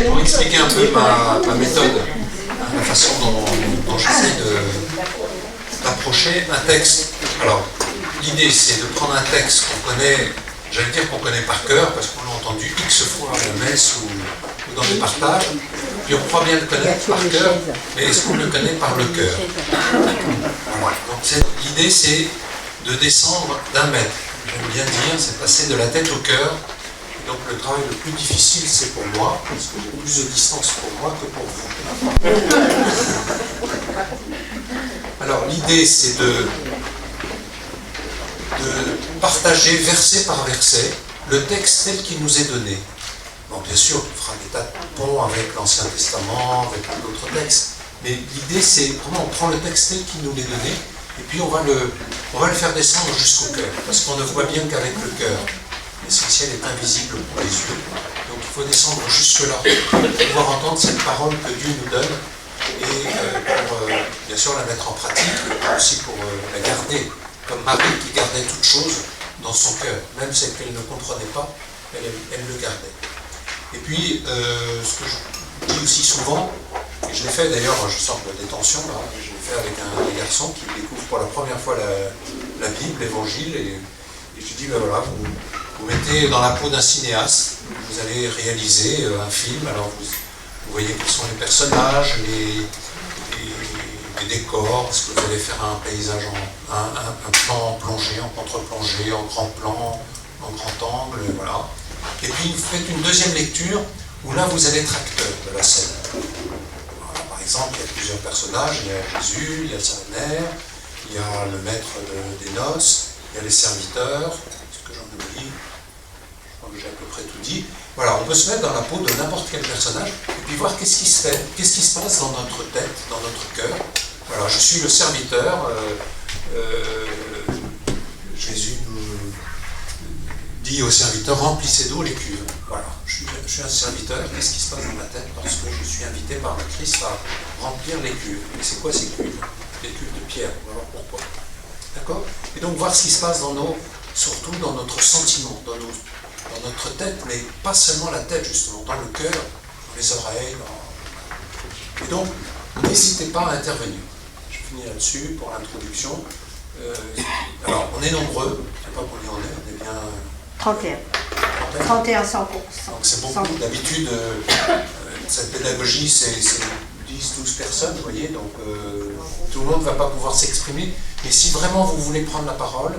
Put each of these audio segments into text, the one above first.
Pour expliquer un peu ma méthode, la façon dont j'essaie d'approcher un texte. Alors, l'idée, c'est de prendre un texte qu'on connaît, j'allais dire qu'on connaît par cœur, parce qu'on l'a entendu X fois à la messe ou dans des partages, puis on croit bien le connaître par cœur, mais est-ce qu'on le connaît par le cœur? Voilà. Donc l'idée, c'est de descendre d'un mètre. J'aime bien dire, c'est passer de la tête au cœur. Donc le travail le plus difficile, c'est pour moi, parce que j'ai plus de distance pour moi que pour vous. Alors l'idée, c'est de partager verset par verset le texte tel qu'il nous est donné. Bon, bien sûr, on fera des tas de ponts avec l'Ancien Testament, avec d'autres textes, mais l'idée, c'est vraiment, on prend le texte tel qu'il nous est donné, et puis on va le faire descendre jusqu'au cœur, parce qu'on ne voit bien qu'avec le cœur. L'essentiel est invisible pour les yeux. Donc il faut descendre jusque-là pour pouvoir entendre cette parole que Dieu nous donne et pour bien sûr la mettre en pratique, mais aussi pour la garder, comme Marie qui gardait toute chose dans son cœur. Même celle qu'elle ne comprenait pas, elle le gardait. Et puis, ce que je dis aussi souvent, et je l'ai fait d'ailleurs, je sors de détention, là, je l'ai fait avec un garçon qui découvre pour la première fois la Bible, l'Évangile, et je dis, ben voilà, vous mettez dans la peau d'un cinéaste, vous allez réaliser un film, alors vous voyez quels sont les personnages, les décors, est-ce que vous allez faire un paysage un plan en plongée, en contre-plongée, en grand plan, en grand angle, voilà. Et puis vous faites une deuxième lecture où là vous allez être acteur de la scène. Voilà, par exemple, il y a plusieurs personnages, il y a Jésus, il y a sa mère, il y a le maître des noces, il y a les serviteurs, est-ce que j'en oublie? Je crois que j'ai à peu près tout dit. Voilà, on peut se mettre dans la peau de n'importe quel personnage et puis voir qu'est-ce qui se fait, qu'est-ce qui se passe dans notre tête, dans notre cœur. Voilà, je suis le serviteur, Jésus nous dit au serviteur, remplissez d'eau les cuves. Voilà, je suis un serviteur, qu'est-ce qui se passe dans ma tête parce que je suis invité par le Christ à remplir les cuves. Et c'est quoi ces cuves? Les cuves de pierre, on va voir pourquoi. D'accord? Et donc voir ce qui se passe surtout dans notre sentiment, dans notre tête, mais pas seulement la tête justement, dans le cœur, dans les oreilles. Et donc, n'hésitez pas à intervenir. Je finis là-dessus pour l'introduction. Alors, on est nombreux, je ne sais pas combien on est bien... 31. 31, 100%. Donc c'est beaucoup. D'habitude, cette pédagogie, c'est 10-12 personnes, vous voyez, donc tout le monde ne va pas pouvoir s'exprimer. Mais si vraiment vous voulez prendre la parole,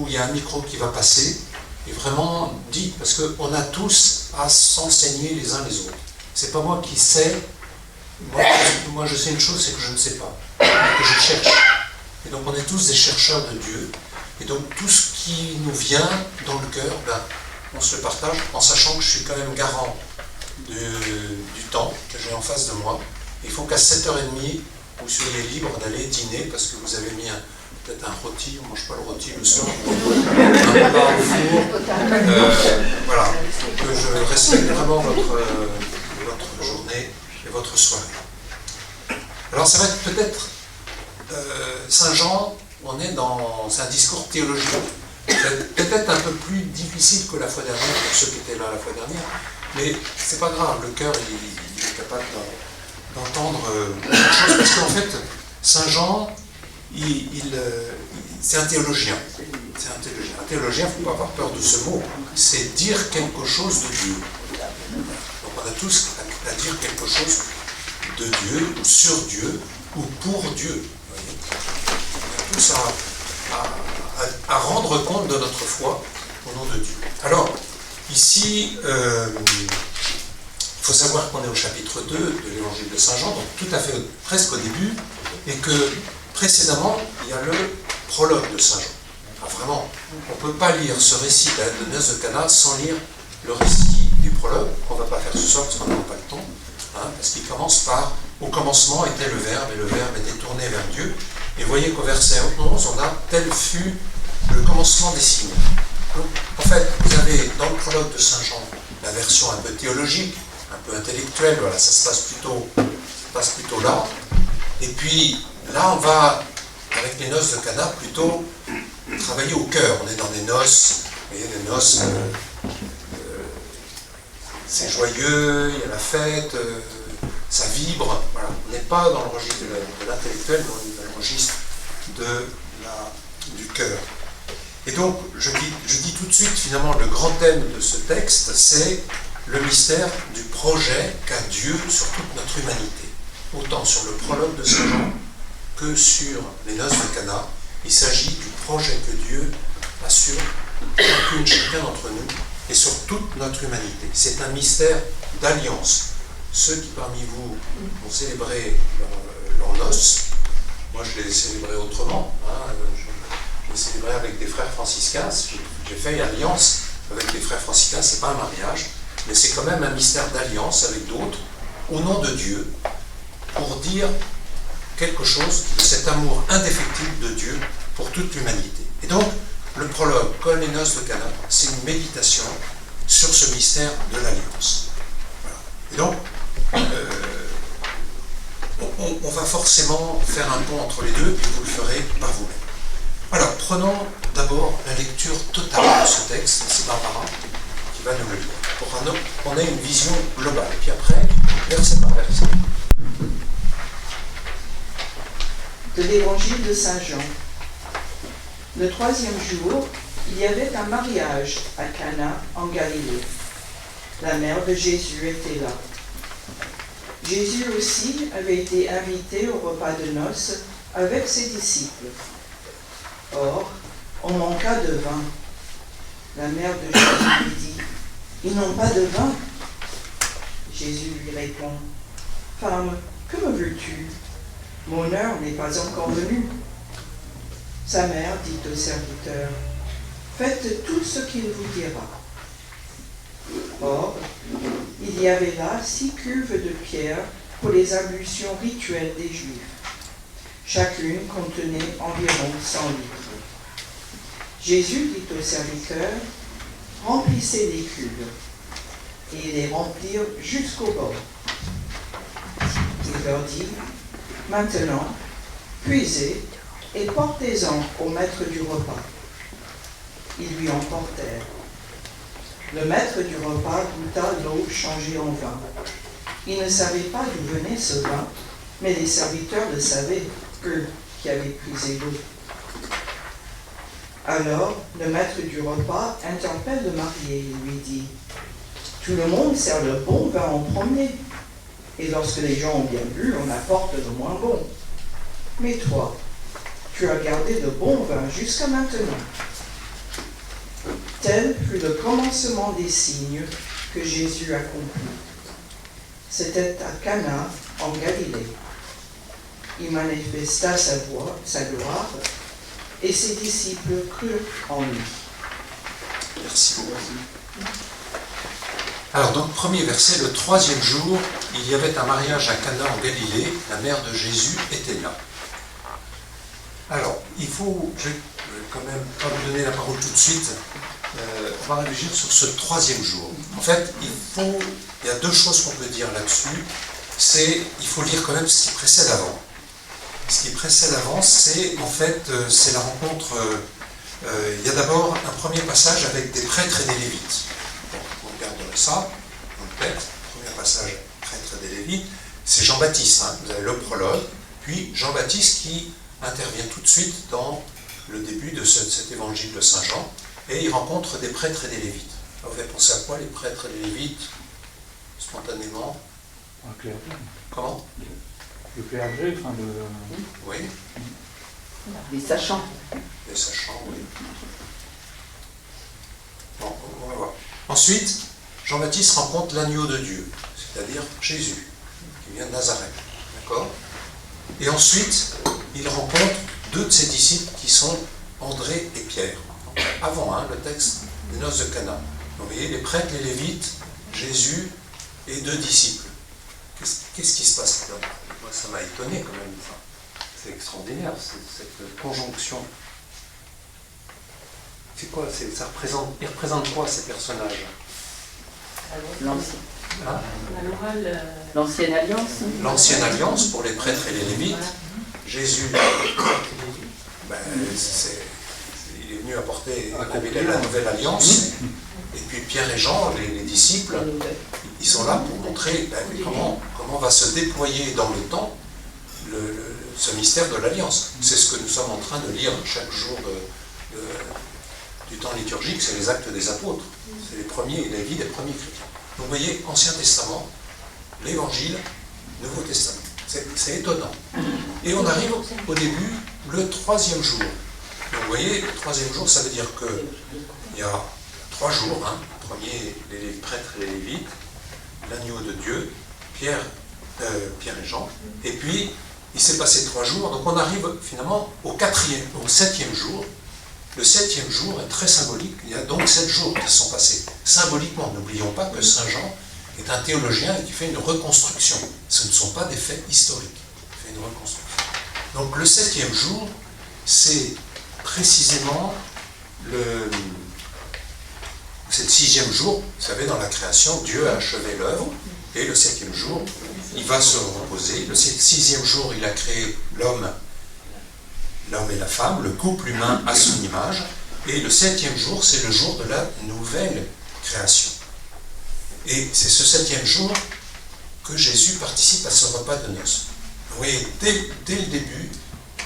il y a un micro qui va passer, et vraiment dites, parce qu'on a tous à s'enseigner les uns les autres. C'est pas moi qui sais, moi je sais une chose, c'est que je ne sais pas, que je cherche. Et donc on est tous des chercheurs de Dieu, et donc tout ce qui nous vient dans le cœur, on se le partage, en sachant que je suis quand même garant du temps que j'ai en face de moi. Il faut qu'à 7h30, vous soyez libre d'aller dîner, parce que vous avez mis peut-être un rôti, on ne mange pas le rôti le soir, un plat au four. Voilà, donc je respecte vraiment votre journée et votre soirée. Alors ça va être peut-être Saint Jean, c'est un discours théologique. C'est peut-être un peu plus difficile que la fois dernière, pour ceux qui étaient là la fois dernière, mais c'est pas grave, le cœur il est capable d'entendre beaucoup de choses, parce qu'en fait, Saint Jean, c'est un théologien. C'est un théologien. Un théologien, il ne faut pas avoir peur de ce mot, c'est dire quelque chose de Dieu. Donc on a tous à dire quelque chose de Dieu, ou sur Dieu, ou pour Dieu. On a tous à rendre compte de notre foi au nom de Dieu. Alors, ici, il faut savoir qu'on est au chapitre 2 de l'évangile de Saint Jean, donc tout à fait presque au début, et que précédemment, il y a le prologue de Saint Jean. Alors vraiment, on ne peut pas lire ce récit de noces de Cana sans lire le récit du prologue, qu'on ne va pas faire ce soir parce qu'on n'a pas le temps, parce qu'il commence par « Au commencement était le Verbe, et le Verbe était tourné vers Dieu ». Et vous voyez qu'au verset 11, on a « Tel fut le commencement des signes ». Donc, en fait, vous avez dans le prologue de Saint Jean la version un peu théologique, un peu intellectuelle, voilà, ça se passe plutôt là. Et puis, là, on va, avec les noces de Cana, plutôt travailler au cœur. On est dans des noces, voyez, les noces, c'est joyeux, il y a la fête, ça vibre. Voilà. On n'est pas dans le registre de l'intellectuel, mais on est dans le registre du cœur. Et donc, je dis tout de suite, finalement, le grand thème de ce texte, c'est le mystère du projet qu'a Dieu sur toute notre humanité. Autant sur le prologue de Saint Jean que sur les noces de Cana, il s'agit du projet que Dieu a sur chacun d'entre nous et sur toute notre humanité. C'est un mystère d'alliance. Ceux qui parmi vous ont célébré leurs noces, moi je l'ai célébré autrement, hein, je l'ai célébré avec des frères franciscains, j'ai fait alliance avec des frères franciscains, c'est pas un mariage, mais c'est quand même un mystère d'alliance avec d'autres, au nom de Dieu, pour dire quelque chose de cet amour indéfectible de Dieu pour toute l'humanité. Et donc, le prologue, comme les noces de Cana, c'est une méditation sur ce mystère de l'alliance. Voilà. Et donc, on va forcément faire un pont entre les deux, puis vous le ferez par vous-même. Alors, prenons d'abord la lecture totale de ce texte, c'est Barbara qui va nous le lire, pour qu'on ait une vision globale. Et puis après, verset par verset. De l'évangile de Saint Jean. Le 3e jour, il y avait un mariage à Cana en Galilée. La mère de Jésus était là. Jésus aussi avait été invité au repas de noces avec ses disciples. Or, on manqua de vin. La mère de Jésus lui dit, « Ils n'ont pas de vin. » Jésus lui répond, « Femme, que me veux-tu ? Mon heure n'est pas encore venue. » Sa mère dit au serviteur, « Faites tout ce qu'il vous dira. » Or, il y avait là 6 cuves de pierre pour les ablutions rituelles des Juifs. Chacune contenait environ 100 litres. Jésus dit au serviteur, « Remplissez les cuves. » Et ils les remplirent jusqu'au bord. Il leur dit, « Maintenant, puisez et portez-en au maître du repas. » Ils lui en portèrent. Le maître du repas goûta l'eau changée en vin. Il ne savait pas d'où venait ce vin, mais les serviteurs le savaient, eux qui avaient puisé l'eau. Alors, le maître du repas interpelle le marié et lui dit, « Tout le monde sert le bon vin en premier, et lorsque les gens ont bien bu, on apporte le moins bon. Mais toi, tu as gardé le bon vin jusqu'à maintenant. » Tel fut le commencement des signes que Jésus accomplit. C'était à Cana, en Galilée. Il manifesta sa gloire, et ses disciples crurent en lui. Merci beaucoup. Alors, donc, premier verset, le 3e jour, il y avait un mariage à Cana en Galilée, la mère de Jésus était là. Alors, je vais quand même pas vous donner la parole tout de suite, on va réfléchir sur ce 3e jour. En fait, il y a 2 choses qu'on peut dire là-dessus. Il faut lire quand même ce qui précède avant. Ce qui précède avant, c'est la rencontre. Il y a d'abord un premier passage avec des prêtres et des lévites. Donc, vous regarderez ça, dans le texte, premier passage, prêtres et des lévites, c'est Jean-Baptiste, hein, vous avez le prologue, puis Jean-Baptiste qui intervient tout de suite dans le début de cet évangile de Saint Jean, et il rencontre des prêtres et des lévites. Alors, vous avez pensé à quoi, les prêtres et les lévites, spontanément? Un clergé. Comment? Le clergé, enfin le... Oui. Les sachants. Les sachants, oui. Bon, on va voir. Ensuite, Jean-Baptiste rencontre l'agneau de Dieu, c'est-à-dire Jésus, qui vient de Nazareth. D'accord? Et ensuite, il rencontre 2 de ses disciples qui sont André et Pierre. Avant, le texte des noces de Cana. Donc, vous voyez, les prêtres, les lévites, Jésus et 2 disciples. Qu'est-ce qui se passe là? Moi, ça m'a étonné quand même. C'est extraordinaire, cette conjonction. C'est quoi? Il représente quoi, ces personnages? L'ancienne alliance. L'ancienne alliance pour les prêtres et les lévites. Jésus, il est venu apporter la nouvelle alliance. Et puis Pierre et Jean, les disciples, ils sont là pour montrer comment va se déployer dans le temps ce mystère de l'alliance. C'est ce que nous sommes en train de lire chaque jour du temps liturgique, c'est les actes des apôtres. C'est les vies des premiers chrétiens. Donc vous voyez, Ancien Testament, l'Évangile, Nouveau Testament. C'est étonnant. Et on arrive au début, le 3e jour. Donc vous voyez, le 3e jour, ça veut dire qu'il y a 3 jours, hein. Le premier, les prêtres et les lévites, l'agneau de Dieu, Pierre et Jean, et puis il s'est passé 3 jours, donc on arrive finalement au 7e jour. Le 7e jour est très symbolique, il y a donc 7 jours qui sont passés. Symboliquement, n'oublions pas que Saint Jean est un théologien et qui fait une reconstruction. Ce ne sont pas des faits historiques, il fait une reconstruction. Donc le 7e jour, c'est précisément c'est le 6e jour. Vous savez, dans la création, Dieu a achevé l'œuvre, et le 7e jour, il va se reposer. Le 6e jour, il a créé l'homme et la femme, le couple humain à son image, et le 7e jour, c'est le jour de la nouvelle création. Et c'est ce 7e jour que Jésus participe à ce repas de noces. Vous voyez, dès le début,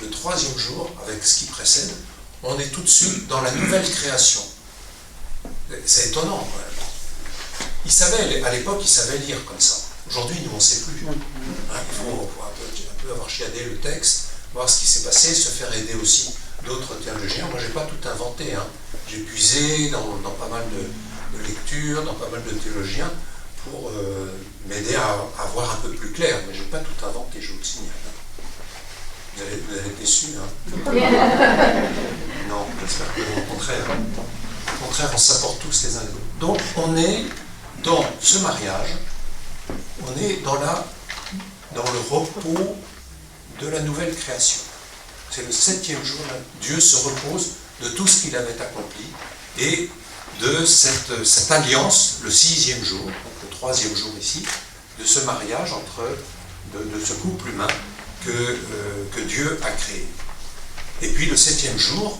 le 3e jour, avec ce qui précède, on est tout de suite dans la nouvelle création. C'est étonnant. À l'époque, ils savaient lire comme ça. Aujourd'hui, nous, on ne sait plus. Il faut un peu avoir chiadé le texte, voir ce qui s'est passé, se faire aider aussi d'autres théologiens. Moi, je n'ai pas tout inventé. J'ai puisé dans pas mal de lectures, dans pas mal de théologiens, pour m'aider à voir un peu plus clair. Mais je n'ai pas tout inventé, je vous le signale. Vous allez être déçus. Non, j'espère que au contraire. Au contraire, on s'apporte tous les uns les autres. Donc, on est dans ce mariage, on est dans le repos de la nouvelle création. C'est le 7e jour, là, Dieu se repose de tout ce qu'il avait accompli et de cette alliance, le 6e jour, donc le 3e jour ici, de ce mariage de ce couple humain que Dieu a créé. Et puis le 7e jour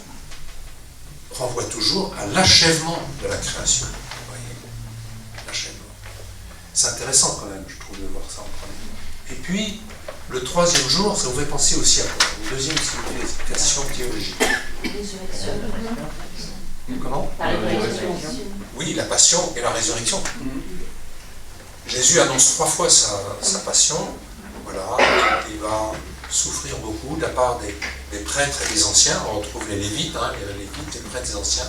renvoie toujours à l'achèvement de la création. Vous voyez, l'achèvement. C'est intéressant quand même, je trouve, de voir ça en premier. Et puis, le 3e jour, ça vous fait penser aussi à quoi? Une deuxième signification théologique. Comment? Oui, la passion et la résurrection. Jésus annonce 3 fois sa passion. Voilà, il va souffrir beaucoup de la part des prêtres et des anciens. On retrouve les Lévites, les prêtres et les anciens.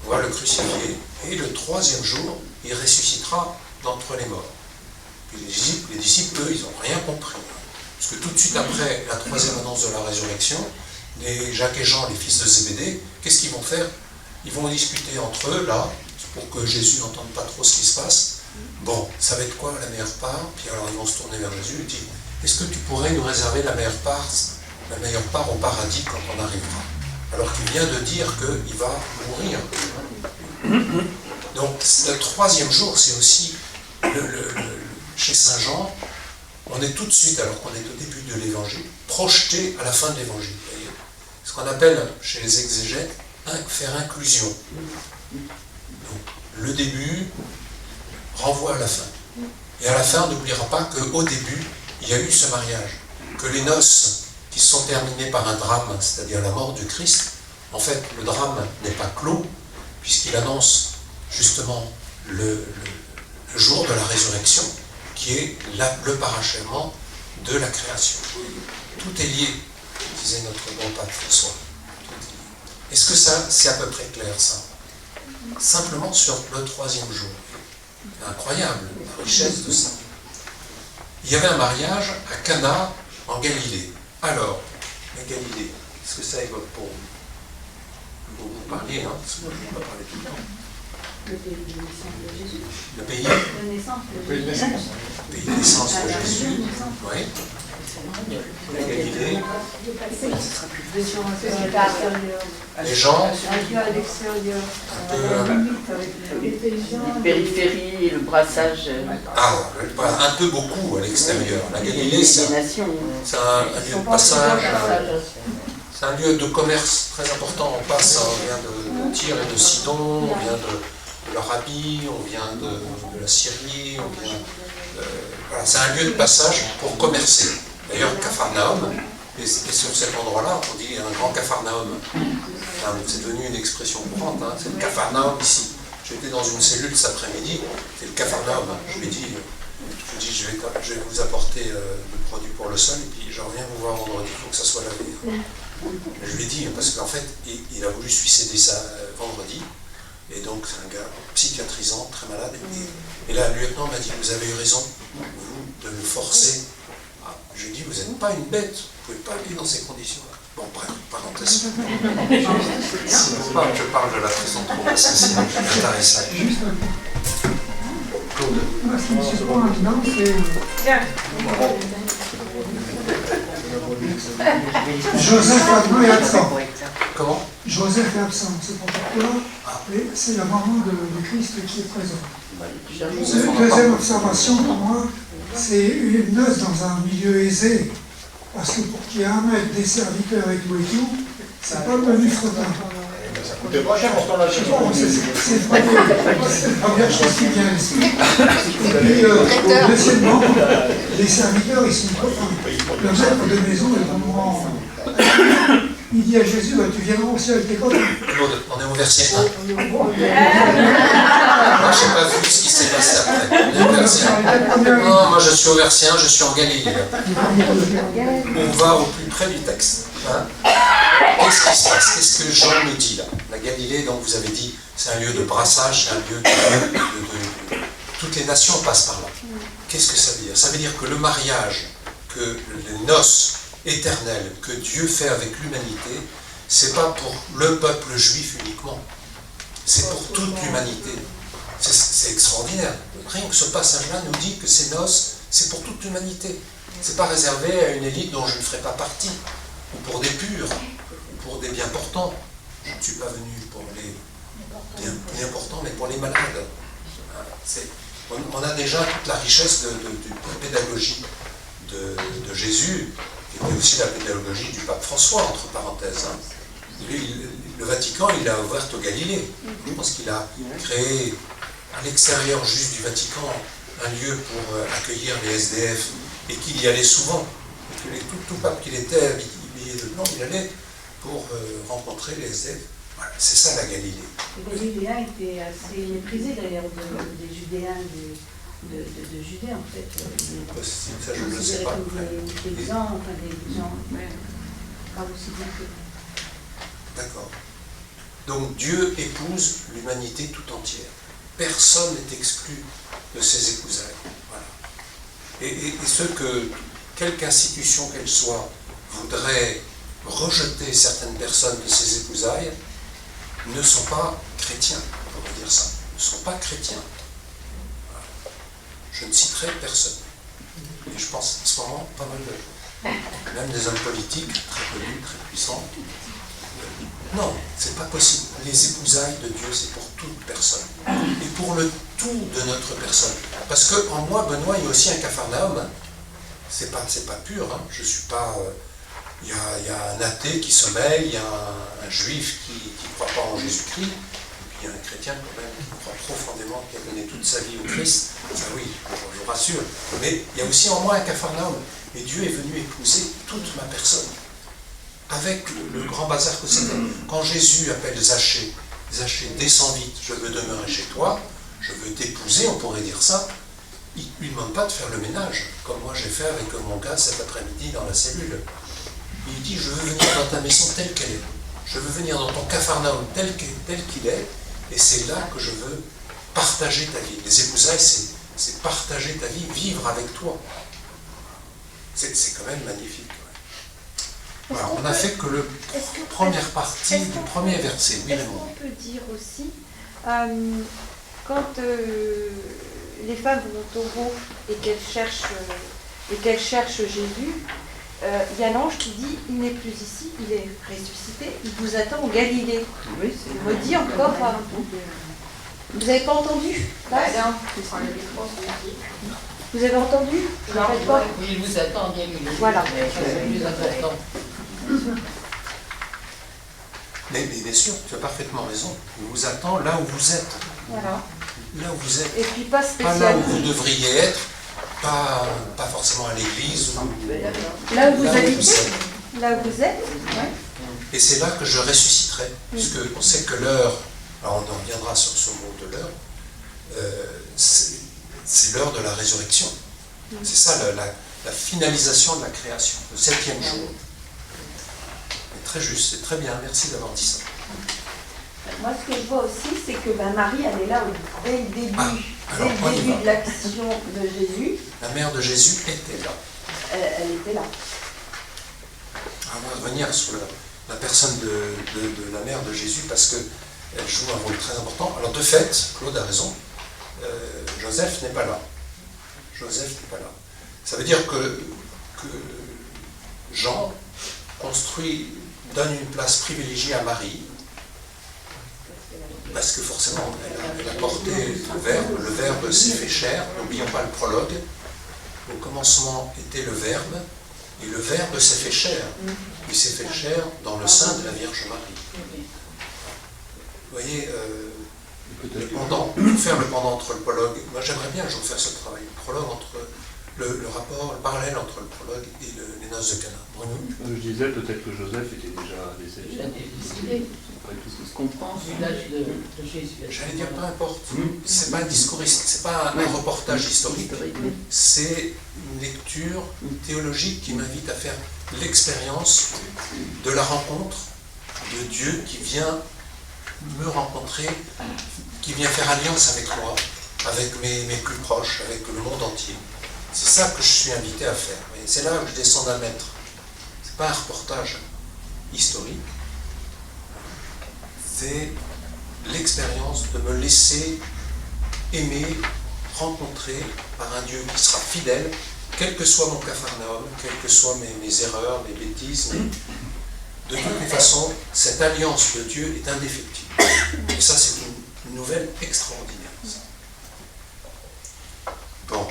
On va le crucifier. Et le 3e jour, il ressuscitera d'entre les morts. Puis les disciples, eux, ils n'ont rien compris. Parce que tout de suite après la 3e annonce de la résurrection, Jacques et Jean, les fils de Zébédée, qu'est-ce qu'ils vont faire? Ils vont discuter entre eux, là, pour que Jésus n'entende pas trop ce qui se passe. Bon, ça va être quoi la meilleure part? Puis alors ils vont se tourner vers Jésus et dire, est-ce que tu pourrais nous réserver la meilleure part au paradis quand on arrivera? Alors qu'il vient de dire qu'il va mourir. Donc le 3e jour, c'est aussi chez Saint Jean, on est tout de suite, alors qu'on est au début de l'évangile, projeté à la fin de l'évangile. Ce qu'on appelle chez les exégètes faire inclusion. Donc, le début renvoie à la fin. Et à la fin, on n'oubliera pas qu'au début, il y a eu ce mariage. Que les noces qui se sont terminées par un drame, c'est-à-dire la mort du Christ, en fait, le drame n'est pas clos, puisqu'il annonce justement le jour de la résurrection, qui est le parachèvement de la création. Tout est lié, disait notre bon Pape François. Est-ce que ça, c'est à peu près clair, ça? Simplement sur le 3e jour. Incroyable, la richesse de ça. Il y avait un mariage à Cana, en Galilée. Alors, la Galilée, qu'est-ce que ça évoque pour vous? Vous parliez, parce que moi je ne vais pas parler tout le temps. Le pays de naissance de Jésus. Le pays De naissance de Jésus. Le pays de naissance de Jésus. Oui. La Galilée. Les gens. Périphérie et le brassage. Un peu beaucoup à l'extérieur. La Galilée, c'est un lieu de passage. C'est un lieu de commerce très important. On passe, on vient de Tyr et de Sidon, on vient de l'Arabie, on vient de la Syrie, on vient voilà, c'est un lieu de passage pour commercer. D'ailleurs, Capharnaüm, et sur cet endroit-là, on dit un grand Capharnaüm. Enfin, c'est devenu une expression courante, hein, c'est le Capharnaüm ici. J'étais dans une cellule cet après-midi, c'est le Capharnaüm. Je lui ai dit, je vais vous apporter du produit pour le sol, et puis je reviens vous voir vendredi, il faut que ça soit lavé. Je lui ai dit, parce qu'en fait, il a voulu suicider ça vendredi, et donc c'est un gars psychiatrisant, très malade, et là, le lieutenant m'a dit, vous avez eu raison, vous, de le forcer. Ah, je lui ai dit, vous n'êtes pas une bête, vous ne pouvez pas vivre dans ces conditions-là. Bon, bref, parenthèse. C'est pour pas que je parle de la prison trop, parce que sinon je vais m'arrêter ça. Claude. Ce qui me surprend là-dedans, c'est Joseph Adnan est absent. Comment? Joseph est absent, c'est pour pourquoi c'est la maman de Christ qui est présente. Deuxième observation pour moi, c'est une noce dans un milieu aisé, parce que pour qu'il y ait un mec, des serviteurs et tout, c'est pas le menu fretin. Ça coûtait pas cher parce qu'on l'a chez nous. C'est la première chose qui vient à l'esprit. Et puis, deuxièmement, les serviteurs, ils sont copains. Le maître de maison est vraiment... Il dit à Jésus, bah, tu viendras aussi avec tes copains. Claude, on est au verset 1. Moi, je n'ai pas vu ce qui s'est passé après. On est au verset 1. Non, moi je suis au verset 1, je suis en Galilée. On va au plus près du texte. Hein? Qu'est-ce qui se passe? Qu'est-ce que Jean nous dit là? La Galilée, donc vous avez dit, c'est un lieu de brassage, c'est un lieu de... Toutes les nations passent par là. Qu'est-ce que ça veut dire? Ça veut dire que le mariage, que les noces éternelles que Dieu fait avec l'humanité, c'est pas pour le peuple juif uniquement, c'est pour toute l'humanité. C'est extraordinaire. Rien que ce passage-là nous dit que ces noces, c'est pour toute l'humanité. C'est pas réservé à une élite dont je ne ferai pas partie, ou pour des purs, ou pour des bien portants. Je ne suis pas venu pour les bien portants, mais pour les malades. On a déjà toute la richesse de pédagogie de Jésus, qui était aussi la pédagogie du pape François, entre parenthèses. Le Vatican, il a ouvert au Galilée. Je pense qu'il a créé à l'extérieur juste du Vatican un lieu pour accueillir les SDF, et qu'il y allait souvent. Et que tout pape qu'il était, habillé de blanc, il allait pour rencontrer les SDF. Voilà, c'est ça la Galilée. Les Judéens étaient assez méprisés d'ailleurs des Judéens de Judée en fait. Ça, je ne le sais pas. Des paysans, enfin des gens pas aussi bien que. D'accord. Donc Dieu épouse l'humanité tout entière. Personne n'est exclu de ses épousailles. Voilà. Et ce que quelque institution qu'elle soit voudrait rejeter certaines personnes de ses épousailles ne sont pas chrétiens, on va dire ça, ne sont pas chrétiens. Voilà. Je ne citerai personne. Et je pense en ce moment pas mal de gens. Même des hommes politiques très connus, très puissants. Non, c'est pas possible. Les épousailles de Dieu, c'est pour toute personne. Et pour le tout de notre personne. Parce qu'en moi, Benoît, il y a aussi un Capharnaüm. Hein. C'est pas pur. Hein. Je suis pas... Il y a un athée qui se mêle, il y a un juif qui ne croit pas en Jésus-Christ, et puis il y a un chrétien quand même qui croit profondément, qui a donné toute sa vie au Christ. Ça oui, je vous rassure. Mais il y a aussi en moi un Capharnaüm. Et Dieu est venu épouser toute ma personne. Avec le grand bazar que c'était. Quand Jésus appelle Zachée, Zachée, descends vite, je veux demeurer chez toi, je veux t'épouser, on pourrait dire ça, il ne lui demande pas de faire le ménage, comme moi j'ai fait avec mon gars cet après-midi dans la cellule. Il dit, je veux venir dans ta maison telle qu'elle est, je veux venir dans ton Capharnaüm tel qu'il est, et c'est là que je veux partager ta vie. Les épousailles, c'est partager ta vie, vivre avec toi. C'est quand même magnifique. Voilà, on n'a fait que la première partie du premier verset. Oui, est-ce qu'on peut dire aussi, quand les femmes vont au taureau et qu'elles cherchent Jésus, il y a l'ange qui dit, il n'est plus ici, il est ressuscité, il vous attend en Galilée. Oui, Il me dit encore, vous n'avez pas entendu là? Vous avez entendu? Il vous attend bien. Voilà. C'est plus important. Mais bien sûr, tu as parfaitement raison. Il vous attend là où vous êtes. Voilà. Là où vous êtes. Et puis pas Pas là spécialement. où vous devriez être, pas forcément à l'église. Là où vous là où habitez, vous êtes. là où vous êtes, ouais. Et c'est là que je ressusciterai, puisque on sait que l'heure, alors on en reviendra sur ce mot de l'heure, c'est l'heure de la résurrection. C'est ça la finalisation de la création, le 7e jour. C'est très juste, c'est très bien, merci d'avoir dit ça. Moi, ce que je vois aussi, c'est que Marie, elle est là dès le début, alors, on y va. de l'action de Jésus. La mère de Jésus était là. Elle était là. On va revenir sur la personne de la mère de Jésus parce qu'elle joue un rôle très important. Alors de fait, Claude a raison, Joseph n'est pas là. Joseph n'est pas là. Ça veut dire que Jean donne une place privilégiée à Marie, parce que forcément, elle a porté le Verbe s'est fait chair, n'oublions pas le prologue, au commencement était le Verbe, et le Verbe s'est fait chair, il s'est fait chair dans le sein de la Vierge Marie. Vous voyez, le pendant, il faut faire le pendant entre le prologue, moi j'aimerais bien un jour faire ce travail, le prologue entre le rapport, le parallèle entre le prologue et les noces de Cana. Je disais peut-être que Joseph était déjà décédé. Après tout ce qu'on pense du l'âge de Jésus. J'allais dire peu importe, c'est pas un discours, c'est pas un reportage historique, c'est une lecture théologique qui m'invite à faire l'expérience de la rencontre de Dieu qui vient me rencontrer, qui vient faire alliance avec moi, avec mes plus proches, avec le monde entier. C'est ça que je suis invité à faire. Et c'est là que je descends d'un mètre. C'est pas un reportage historique, c'est l'expérience de me laisser aimer, rencontrer par un Dieu qui sera fidèle, quel que soit mon capharnaüm, quelles que soient mes erreurs, mes bêtises. De toutes les façons, cette alliance de Dieu est indéfectible. Et ça, c'est une nouvelle extraordinaire. Bon,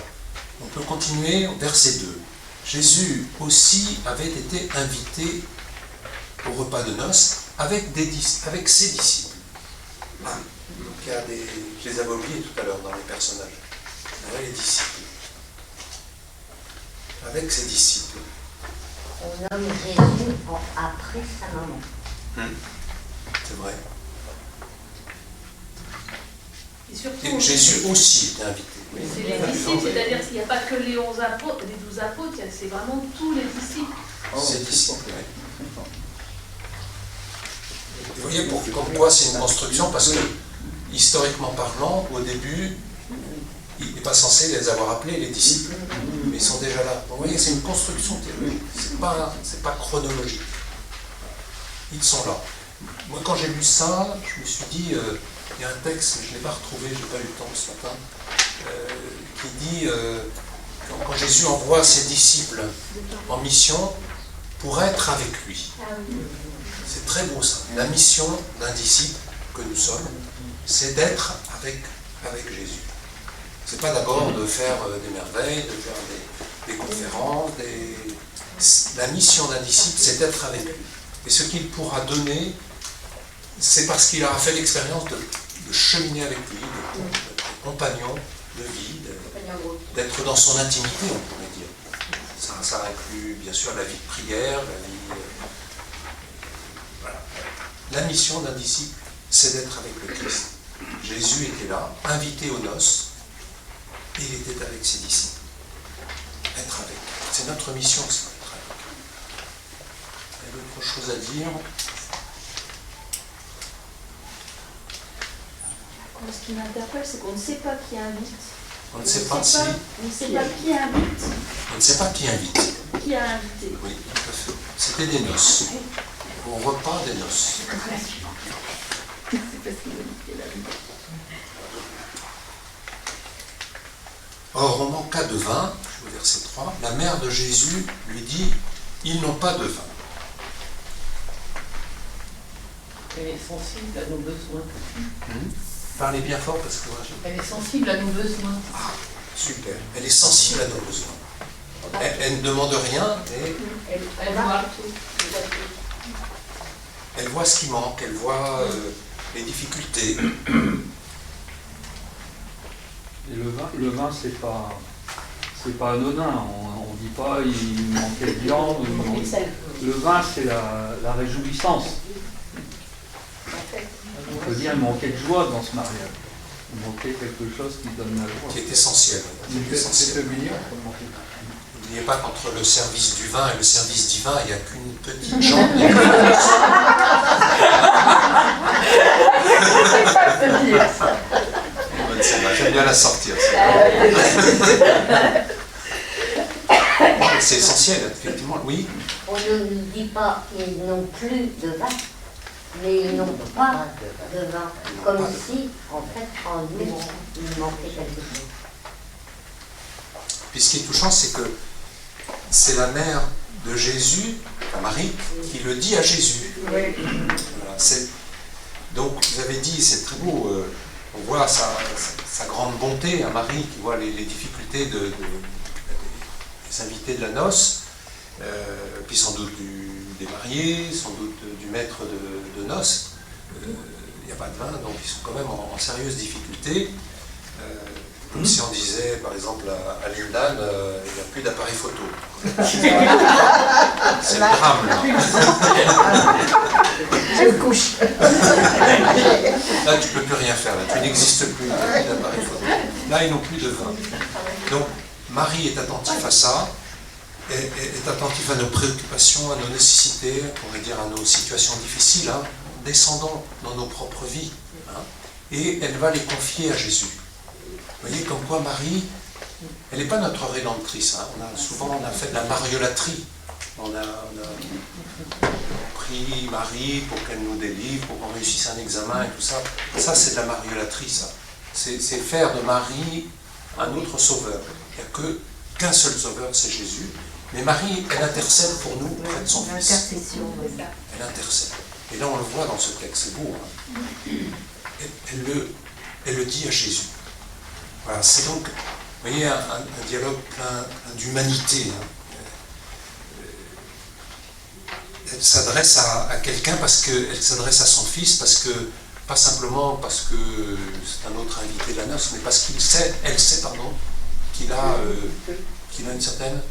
on peut continuer au verset 2. Jésus aussi avait été invité au repas de noces avec ses disciples. Donc il y a je les avais oubliés tout à l'heure dans les personnages. Il y avait les disciples. Avec ses disciples. On nomme Jésus après sa maman. C'est vrai. Et surtout, Et Jésus aussi était invité. c'est les disciples, c'est-à-dire qu'il n'y a pas que les 11 apôtres, les 12 apôtres, c'est vraiment tous les disciples. Ses disciples, oui. Vous voyez comme quoi c'est une construction, parce que, historiquement parlant, au début, il n'est pas censé les avoir appelés les disciples, mais ils sont déjà là. Donc, vous voyez, c'est une construction théologique, c'est pas chronologique. Ils sont là. Moi, quand j'ai lu ça, je me suis dit, il y a un texte, mais je ne l'ai pas retrouvé, je n'ai pas eu le temps ce matin, qui dit, quand Jésus envoie ses disciples en mission pour être avec lui. C'est très beau ça. La mission d'un disciple que nous sommes, c'est d'être avec Jésus. C'est pas d'abord de faire des merveilles, de faire des conférences. La mission d'un disciple, c'est d'être avec lui. Et ce qu'il pourra donner, c'est parce qu'il aura fait l'expérience de cheminer avec lui, de compagnon de vie, d'être dans son intimité, on pourrait dire. Ça inclut bien sûr la vie de prière, la vie... Voilà. La mission d'un disciple, c'est d'être avec le Christ. Jésus était là, invité aux noces, et il était avec ses disciples. Être avec. C'est notre mission, c'est d'être avec. Il y a d'autres choses à dire. Ce qui m'interpelle, c'est qu'on ne sait pas qui invite. On ne sait pas si... On ne sait pas qui invite. On ne sait pas qui invite. Qui a invité. Oui, tout à fait. C'était des noces. Au repas des noces. Or, au manqua de vin, je suis au verset 3, la mère de Jésus lui dit, ils n'ont pas de vin. Elle est sensible à nos besoins. Parlez bien fort parce que moi j'ai... Elle est sensible à nos besoins. Ah, super. Elle est sensible à nos besoins. Elle ne demande rien, mais... Elle voit tout. elle voit ce qui manque, elle voit les difficultés. Et le vin c'est pas anodin. On dit pas il manquait de viande. Le vin, c'est la réjouissance. On peut dire il manquait de joie dans ce mariage. Il manquait quelque chose qui donne la joie. Qui est essentiel. C'était mignon. N'oubliez pas qu'entre le service du vin et le service divin, il n'y a qu'une petite jambe. J'aime bien la sortir. C'est essentiel, effectivement, oui. On ne nous dit pas qu'ils n'ont plus de vin, mais ils n'ont pas de vin. Comme si, en fait, en nous, il manquait quelque chose. Puis ce qui est touchant, c'est que c'est la mère de Jésus, Marie, qui le dit à Jésus. Voilà, donc vous avez dit, c'est très beau, on voit sa grande bonté à Marie, qui voit les difficultés des invités de la noce, puis sans doute des mariés, sans doute du maître de noces. Il n'y a pas de vin, donc ils sont quand même en sérieuse difficulté. Comme si on disait, par exemple, à Lindan, il n'y a plus d'appareil photo. C'est le drame, là. Je couche. Là, tu ne peux plus rien faire, là. Tu n'existes plus, d'appareil photo. Là, ils n'ont plus de vin. Donc, Marie est attentive à ça, est attentive à nos préoccupations, à nos nécessités, on pourrait dire à nos situations difficiles, hein, descendant dans nos propres vies. Hein, et elle va les confier à Jésus. Vous voyez, comme quoi Marie, elle n'est pas notre rédemptrice. Hein. Souvent, on a fait de la mariolatrie. On a pris Marie pour qu'elle nous délivre, pour qu'on réussisse un examen et tout ça. Ça, c'est de la mariolatrie, ça. C'est faire de Marie un autre sauveur. Il n'y a qu'un seul sauveur, c'est Jésus. Mais Marie, elle intercède pour nous auprès de son Fils. Elle intercède. Et là, on le voit dans ce texte, c'est beau. Hein. Elle le dit à Jésus. Voilà, c'est donc, vous voyez, un dialogue plein d'humanité. Hein. Elle s'adresse à quelqu'un parce qu'elle s'adresse à son fils, parce que, pas simplement parce que c'est un autre invité de la noce, mais parce qu'elle sait, qu'il a une certaine...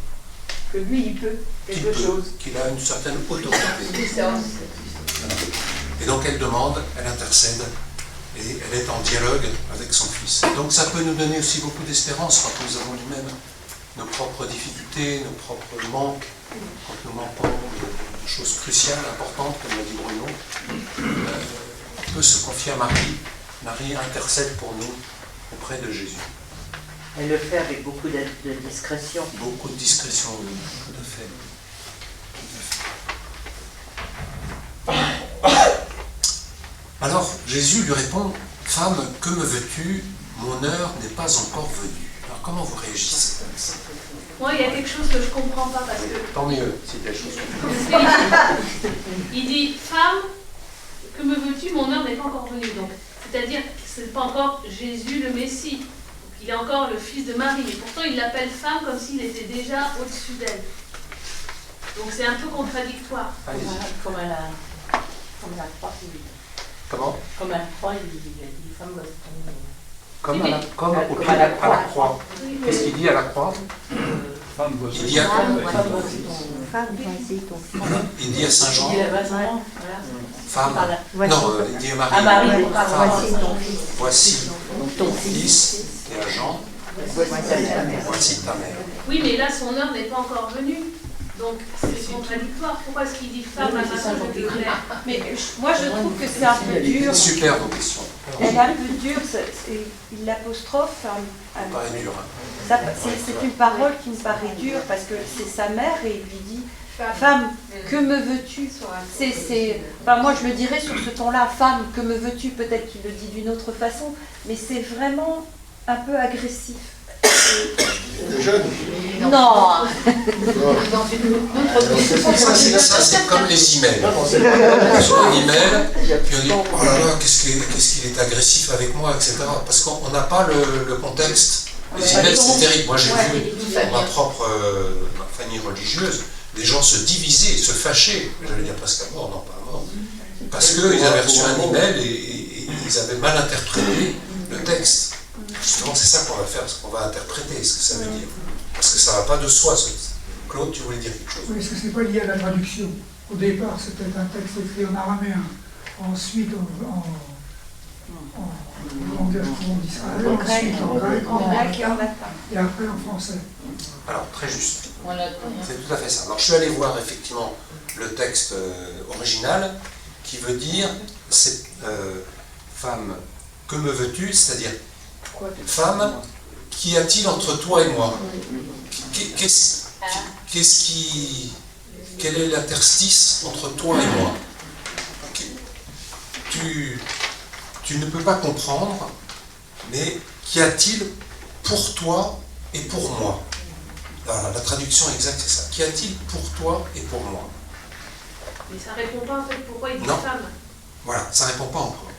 Que lui, il peut quelque chose. Qu'il a une certaine autorité. Et donc elle demande, elle intercède, et elle est en dialogue avec son fils. Donc ça peut nous donner aussi beaucoup d'espérance quand nous avons nous-mêmes nos propres difficultés, nos propres manques, quand nous manquons de choses cruciales, importantes, comme l'a dit Bruno. On peut se confier à Marie. Marie intercède pour nous auprès de Jésus. Elle le fait avec beaucoup de discrétion. Beaucoup de discrétion, oui, tout à fait. Alors Jésus lui répond, « Femme, que me veux-tu? Mon heure n'est pas encore venue. » Alors comment vous réagissez? Moi, il y a quelque chose que je ne comprends pas parce que... Tant mieux, c'est quelque chose que il dit, femme, que me veux-tu? Mon heure n'est pas encore venue. Donc, c'est-à-dire que ce n'est pas encore Jésus le Messie. Donc, il est encore le fils de Marie. Et pourtant, il l'appelle femme comme s'il était déjà au-dessus d'elle. Donc, c'est un peu contradictoire. Comme à la croix. Comment? Comme à la croix, il dit femme. Comme à la croix. Qu'est-ce qu'il dit à la croix? Il dit à quoi? Il dit à Saint Jean. Femme. Non, il dit à Marie. Voici ton fils. Et à Jean. Voici ta mère. Oui, mais là, son heure n'est pas encore venue. Donc, c'est contradictoire. Pourquoi est-ce qu'il dit femme à Saint Jean? Mais moi, je trouve que c'est un peu dur. Super vos questions. Elle est un peu dure, il l'apostrophe. Ça paraît dur. Hein. C'est une parole qui me paraît dure parce que c'est sa mère et il lui dit femme, que me veux-tu? Enfin, moi je le dirais sur ce ton-là, femme, que me veux-tu? Peut-être qu'il le dit d'une autre façon, mais c'est vraiment un peu agressif. T'es jeune? Non. Ça c'est comme les emails. Sur un email, puis on dit oh là là, qu'est-ce qu'il est agressif avec moi, etc. Parce qu'on n'a pas le contexte. Les emails c'est terrible. Moi j'ai vu dans ma propre famille religieuse des gens se diviser, se fâcher. J'allais dire presque à mort, non pas à mort. Parce qu'ils avaient reçu un email et ils avaient mal interprété le texte. Justement, c'est ça qu'on va faire, parce qu'on va interpréter ce que ça veut dire. Parce que ça ne va pas de soi. Claude, tu voulais dire quelque chose? Oui, est-ce que c'est pas lié à la traduction? Au départ, c'était un texte écrit en araméen, ensuite en langage d'Israël, ensuite en grec, et en latin. et après en français. Alors, très juste. C'est tout à fait ça. Alors, je suis allé voir effectivement le texte original qui veut dire femme, que me veux-tu? C'est-à-dire, femme, qu'y a-t-il entre toi et moi? Quel est l'interstice entre toi et moi? Tu ne peux pas comprendre, mais qu'y a-t-il pour toi et pour moi? La traduction exacte, c'est ça. Qu'y a-t-il pour toi et pour moi? Mais ça répond pas en fait pourquoi il dit Non. femme. Voilà, ça répond pas encore.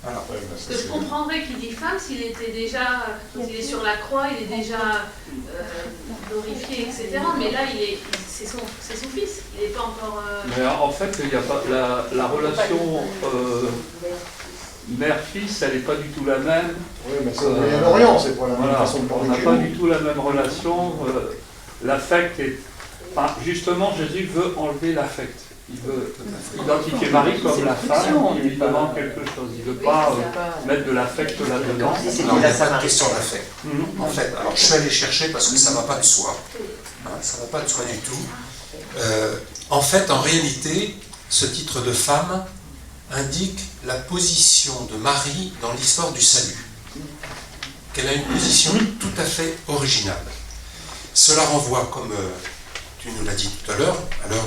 Voilà. Parce que je comprendrais qu'il dit femme s'il était déjà, quand il est sur la croix, il est déjà glorifié, etc. Mais là, c'est son fils, il n'est pas encore... Mais en fait, il n'y a pas la relation mère-fils, elle n'est pas du tout la même. Oui, mais c'est au Moyen-Orient, c'est pas la même Voilà, façon de parler on n'a que pas nous. du tout la même relation. L'affect est... Enfin, justement, Jésus veut enlever l'affect. Il veut identifier Marie comme la femme, il lui demande quelque chose. Il ne veut pas mettre de l'affect là-dedans. Non, il n'y a pas de question d'affect. En fait, alors je suis allé chercher parce que ça ne va pas de soi. Hein, ça ne va pas de soi du tout. En fait, en réalité, ce titre de femme indique la position de Marie dans l'histoire du salut. Qu'elle a une position tout à fait originale. Cela renvoie, comme tu nous l'as dit tout à l'heure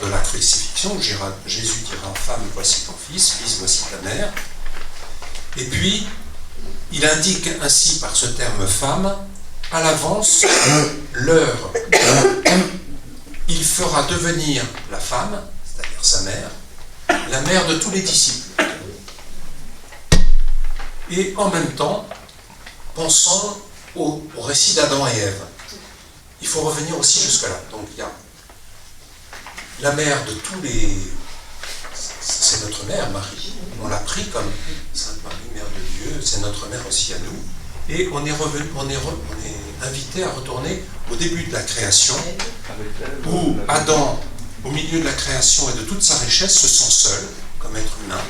de la crucifixion, Jésus dira « Femme, voici ton fils, fils, voici ta mère ». Et puis, il indique ainsi par ce terme « femme » à l'avance l'heure. Il fera devenir la femme, c'est-à-dire sa mère, la mère de tous les disciples. Et en même temps, pensons au récit d'Adam et Ève. Il faut revenir aussi jusque-là. Donc il y a la mère de tous les... C'est notre mère, Marie. On l'a pris comme Sainte Marie, Mère de Dieu, c'est notre mère aussi à nous. Et on est invité à retourner au début de la création, où Adam, au milieu de la création et de toute sa richesse, se sent seul, comme être humain.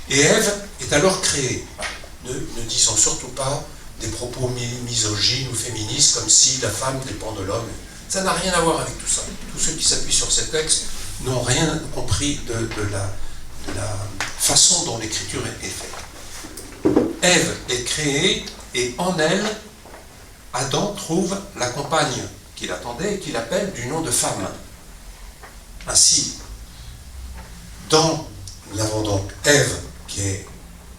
Et Ève est alors créée. Ne disons surtout pas des propos misogynes ou féministes, comme si la femme dépend de l'homme. Ça n'a rien à voir avec tout ça. Tous ceux qui s'appuient sur ces textes n'ont rien compris de la façon dont l'écriture est faite. Ève est créée et en elle, Adam trouve la compagne qu'il attendait et qu'il appelle du nom de femme. Ainsi, nous avons donc Ève qui est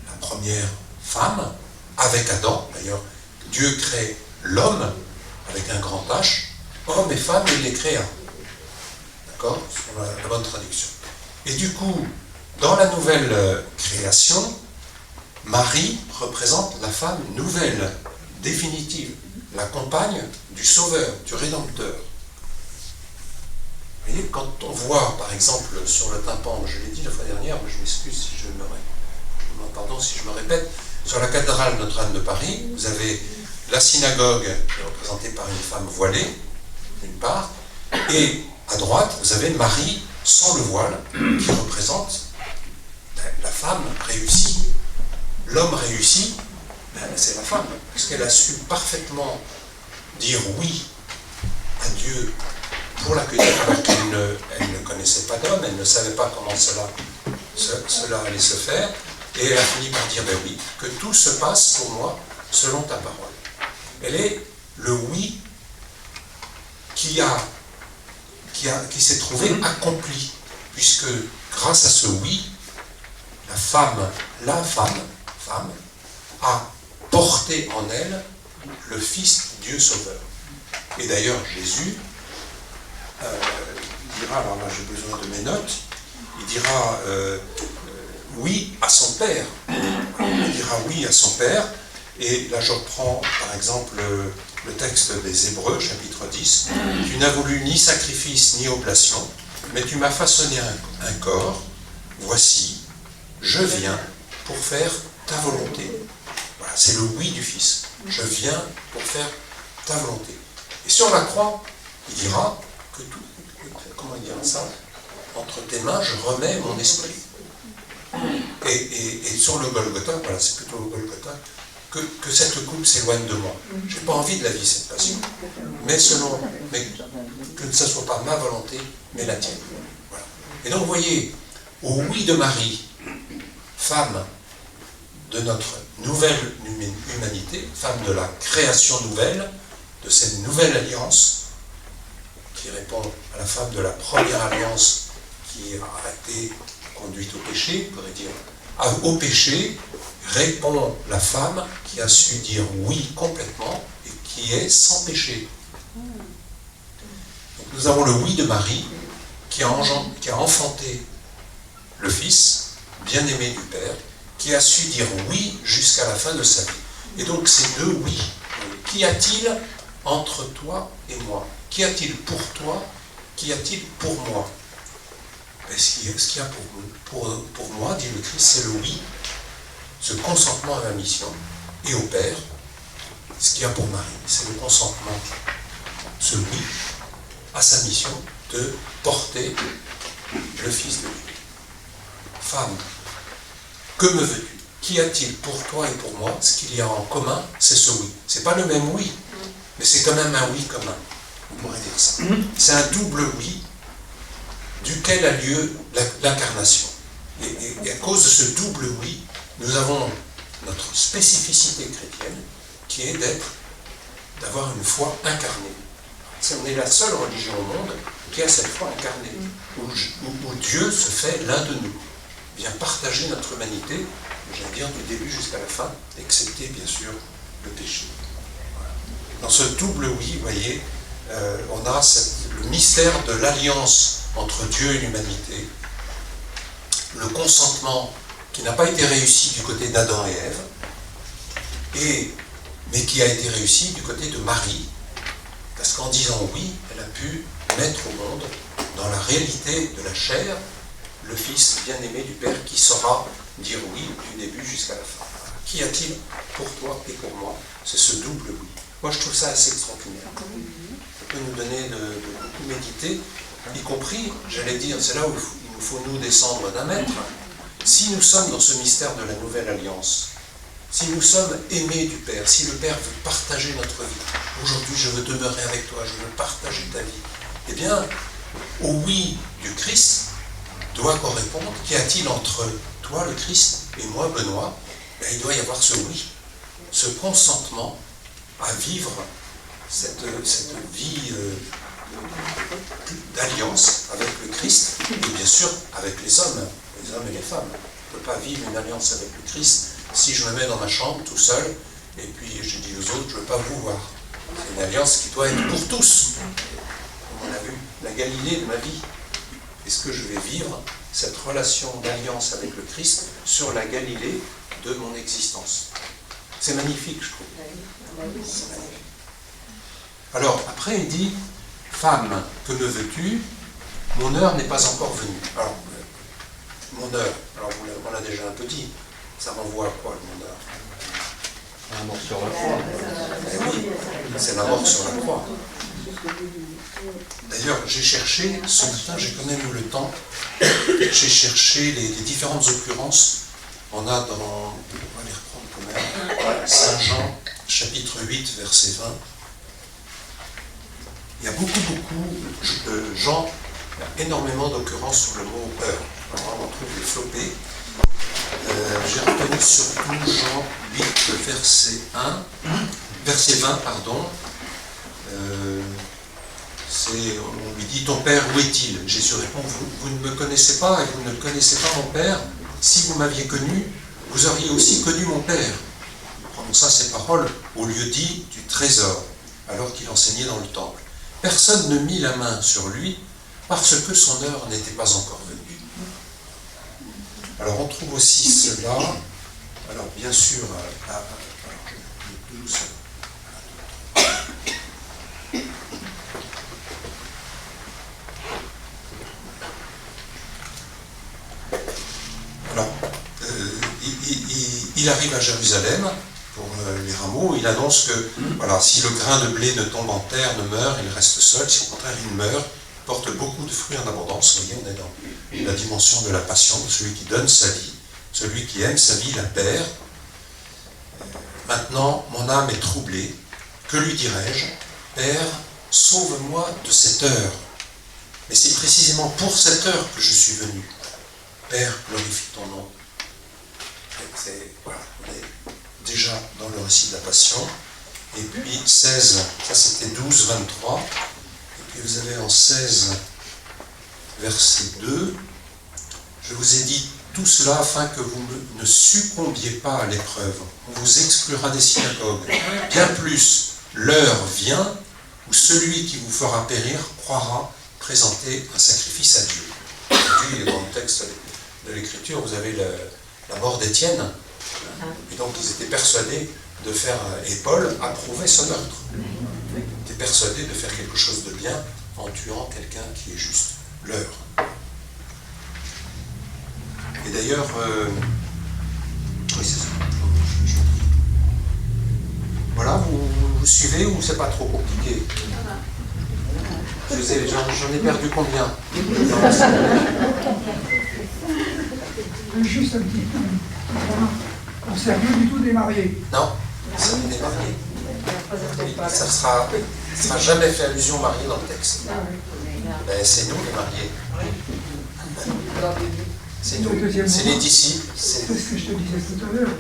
la première femme, avec Adam. D'ailleurs, Dieu crée l'homme avec un grand H. Homme et femme, il les créa. D'accord? C'est la bonne traduction. Et du coup, dans la nouvelle création, Marie représente la femme nouvelle, définitive, la compagne du Sauveur, du Rédempteur. Vous voyez, quand on voit, par exemple, sur le tympan, je l'ai dit la fois dernière, mais je m'excuse si je me répète, sur la cathédrale Notre-Dame de Paris, vous avez la synagogue qui est représentée par une femme voilée, d'une part, et à droite, vous avez Marie sans le voile, qui représente la femme réussie. L'homme réussi, c'est la femme, parce qu'elle a su parfaitement dire oui à Dieu pour l'accueillir, alors qu'elle ne connaissait pas d'homme, elle ne savait pas comment cela allait se faire, et elle a fini par dire ben oui, que tout se passe pour moi selon ta parole. Elle est le oui qui s'est trouvé accompli, puisque grâce à ce oui, la femme, a porté en elle le Fils Dieu Sauveur. Et d'ailleurs, Jésus dira, alors là j'ai besoin de mes notes, il dira oui à son Père. Il dira oui à son Père, et là je reprends par exemple le texte des Hébreux, chapitre 10, « Tu n'as voulu ni sacrifice ni oblation, mais tu m'as façonné un corps, voici, je viens pour faire ta volonté. Voilà, c'est le oui du Fils. Je viens pour faire ta volonté. Et sur la croix, il dira que tout, comment il dira ça? Entre tes mains, je remets mon esprit. Et sur le Golgotha, voilà, c'est plutôt le Golgotha, que cette coupe s'éloigne de moi. Je n'ai pas envie de la vie, cette passion. Mais que ce ne soit pas ma volonté, mais la tienne. Voilà. Et donc, vous voyez, au oui de Marie, femme de notre nouvelle humanité, femme de la création nouvelle, de cette nouvelle alliance, qui répond à la femme de la première alliance qui a été conduite au péché, on pourrait dire, au péché, répond la femme qui a su dire oui complètement et qui est sans péché. Donc nous avons le oui de Marie qui a enfanté le Fils, bien-aimé du Père, qui a su dire oui jusqu'à la fin de sa vie. Et donc ces deux oui, qu'y a-t-il entre toi et moi? Qu'y a-t-il pour toi? Qu'y a-t-il pour moi? Ce qu'il y a pour moi, dit le Christ, c'est le oui, ce consentement à ma mission, et au Père, ce qu'il y a pour Marie, c'est le consentement, ce oui, à sa mission de porter le Fils de Dieu. Femme, que me veux-tu? Qu'y a-t-il pour toi et pour moi? Ce qu'il y a en commun, c'est ce oui. C'est pas le même oui, mais c'est quand même un oui commun. On pourrait dire ça. C'est un double oui duquel a lieu l'incarnation. Et à cause de ce double oui, nous avons notre spécificité chrétienne qui est d'avoir une foi incarnée. On est la seule religion au monde qui a cette foi incarnée, où Dieu se fait l'un de nous, vient partager notre humanité, j'allais dire du début jusqu'à la fin, excepté bien sûr le péché. Voilà. Dans ce double oui, vous voyez, on a le mystère de l'alliance entre Dieu et l'humanité, le consentement qui n'a pas été réussi du côté d'Adam et Ève, mais qui a été réussi du côté de Marie, parce qu'en disant oui, elle a pu mettre au monde, dans la réalité de la chair, le Fils bien-aimé du Père qui saura dire oui du début jusqu'à la fin. Qu'y a-t-il pour toi et pour moi? C'est ce double oui. Moi, je trouve ça assez extraordinaire. Ça peut nous donner de beaucoup méditer, y compris, j'allais dire, c'est là où il nous faut nous descendre d'un mètre. Si nous sommes dans ce mystère de la nouvelle alliance, si nous sommes aimés du Père, si le Père veut partager notre vie, aujourd'hui je veux demeurer avec toi, je veux partager ta vie, eh bien, au oui du Christ doit correspondre, qu'y a-t-il entre toi, le Christ, et moi, Benoît? Il doit y avoir ce oui, ce consentement à vivre cette vie d'alliance avec le Christ, et bien sûr avec les hommes et les femmes. On ne peut pas vivre une alliance avec le Christ si je me mets dans ma chambre tout seul, et puis je dis aux autres, je ne veux pas vous voir. C'est une alliance qui doit être pour tous. Comme on a vu, la Galilée de ma vie. Est-ce que je vais vivre cette relation d'alliance avec le Christ sur la Galilée de mon existence? C'est magnifique, je trouve. C'est magnifique. Alors, après, il dit, femme, que me veux-tu? Mon heure n'est pas encore venue. Alors, mon heure, alors on l'a déjà un peu dit, ça renvoie à quoi, le mon heure? La mort sur la croix. Oui, c'est la mort sur la croix. D'ailleurs, j'ai cherché, ce matin, j'ai quand même eu le temps, j'ai cherché les différentes occurrences. On a dans, on va les reprendre quand même, Saint Jean, chapitre 8, verset 20. Il y a beaucoup, Jean, il y a énormément d'occurrences sur le mot heure. Alors, on trouve les flopés. J'ai retenu surtout Jean 8, verset 20, pardon. On lui dit, ton Père, où est-il? Jésus répond, vous ne me connaissez pas et vous ne connaissez pas mon Père. Si vous m'aviez connu, vous auriez aussi connu mon Père. Il prononça ces paroles au lieu dit du trésor, alors qu'il enseignait dans le temple. Personne ne mit la main sur lui parce que son heure n'était pas encore venue. Alors on trouve aussi cela, alors bien sûr, il arrive à Jérusalem pour les rameaux, il annonce que voilà, si le grain de blé ne tombe en terre, ne meurt, il reste seul, si au contraire il meurt, il porte beaucoup de fruits en abondance. Vous voyez, on est dans la dimension de la passion, de celui qui donne sa vie, celui qui aime sa vie, la perd. Maintenant, mon âme est troublée, que lui dirai-je? Père, sauve-moi de cette heure. Mais c'est précisément pour cette heure que je suis venu. Père, glorifie ton nom. Voilà, on est déjà dans le récit de la Passion. Et puis 16, ça c'était 12, 23. Et puis vous avez en 16, verset 2, je vous ai dit tout cela afin que vous ne succombiez pas à l'épreuve. On vous exclura des synagogues. Bien plus, l'heure vient où celui qui vous fera périr croira présenter un sacrifice à Dieu. Aujourd'hui, dans le texte de l'Écriture, vous avez la mort d'Étienne. Et donc, ils étaient persuadés de faire, et Paul approuvait ce meurtre. Ils étaient persuadés de faire quelque chose de bien en tuant quelqu'un qui est juste l'heure. Et d'ailleurs, oui, c'est ça. Voilà, vous suivez ou c'est pas trop compliqué? J'en ai perdu combien? Juste un petit peu. On ne sert rien du tout des mariés. Non, c'est des mariés. Ça sera jamais fait allusion aux mariés dans le texte. Ben, c'est nous les mariés. C'est nous, c'est les disciples. C'est ce que je te disais tout à l'heure.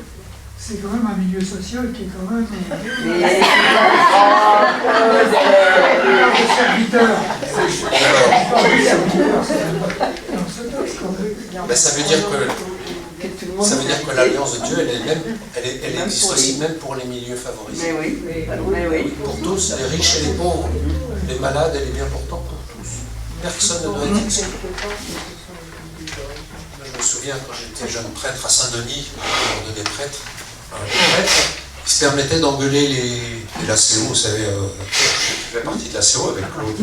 C'est quand même un milieu social qui est quand même... Ben, ça veut dire que l'alliance de Dieu, elle existe aussi même pour les milieux favorisés. Oui, pour tous, les riches et les pauvres, les malades et les bien portants, pour tous. Personne ne doit être exclu. Je me souviens quand j'étais jeune prêtre à Saint-Denis, on des prêtres, qui se permettait d'engueuler les LACO, vous savez, je fais partie de l'ACO avec Claude,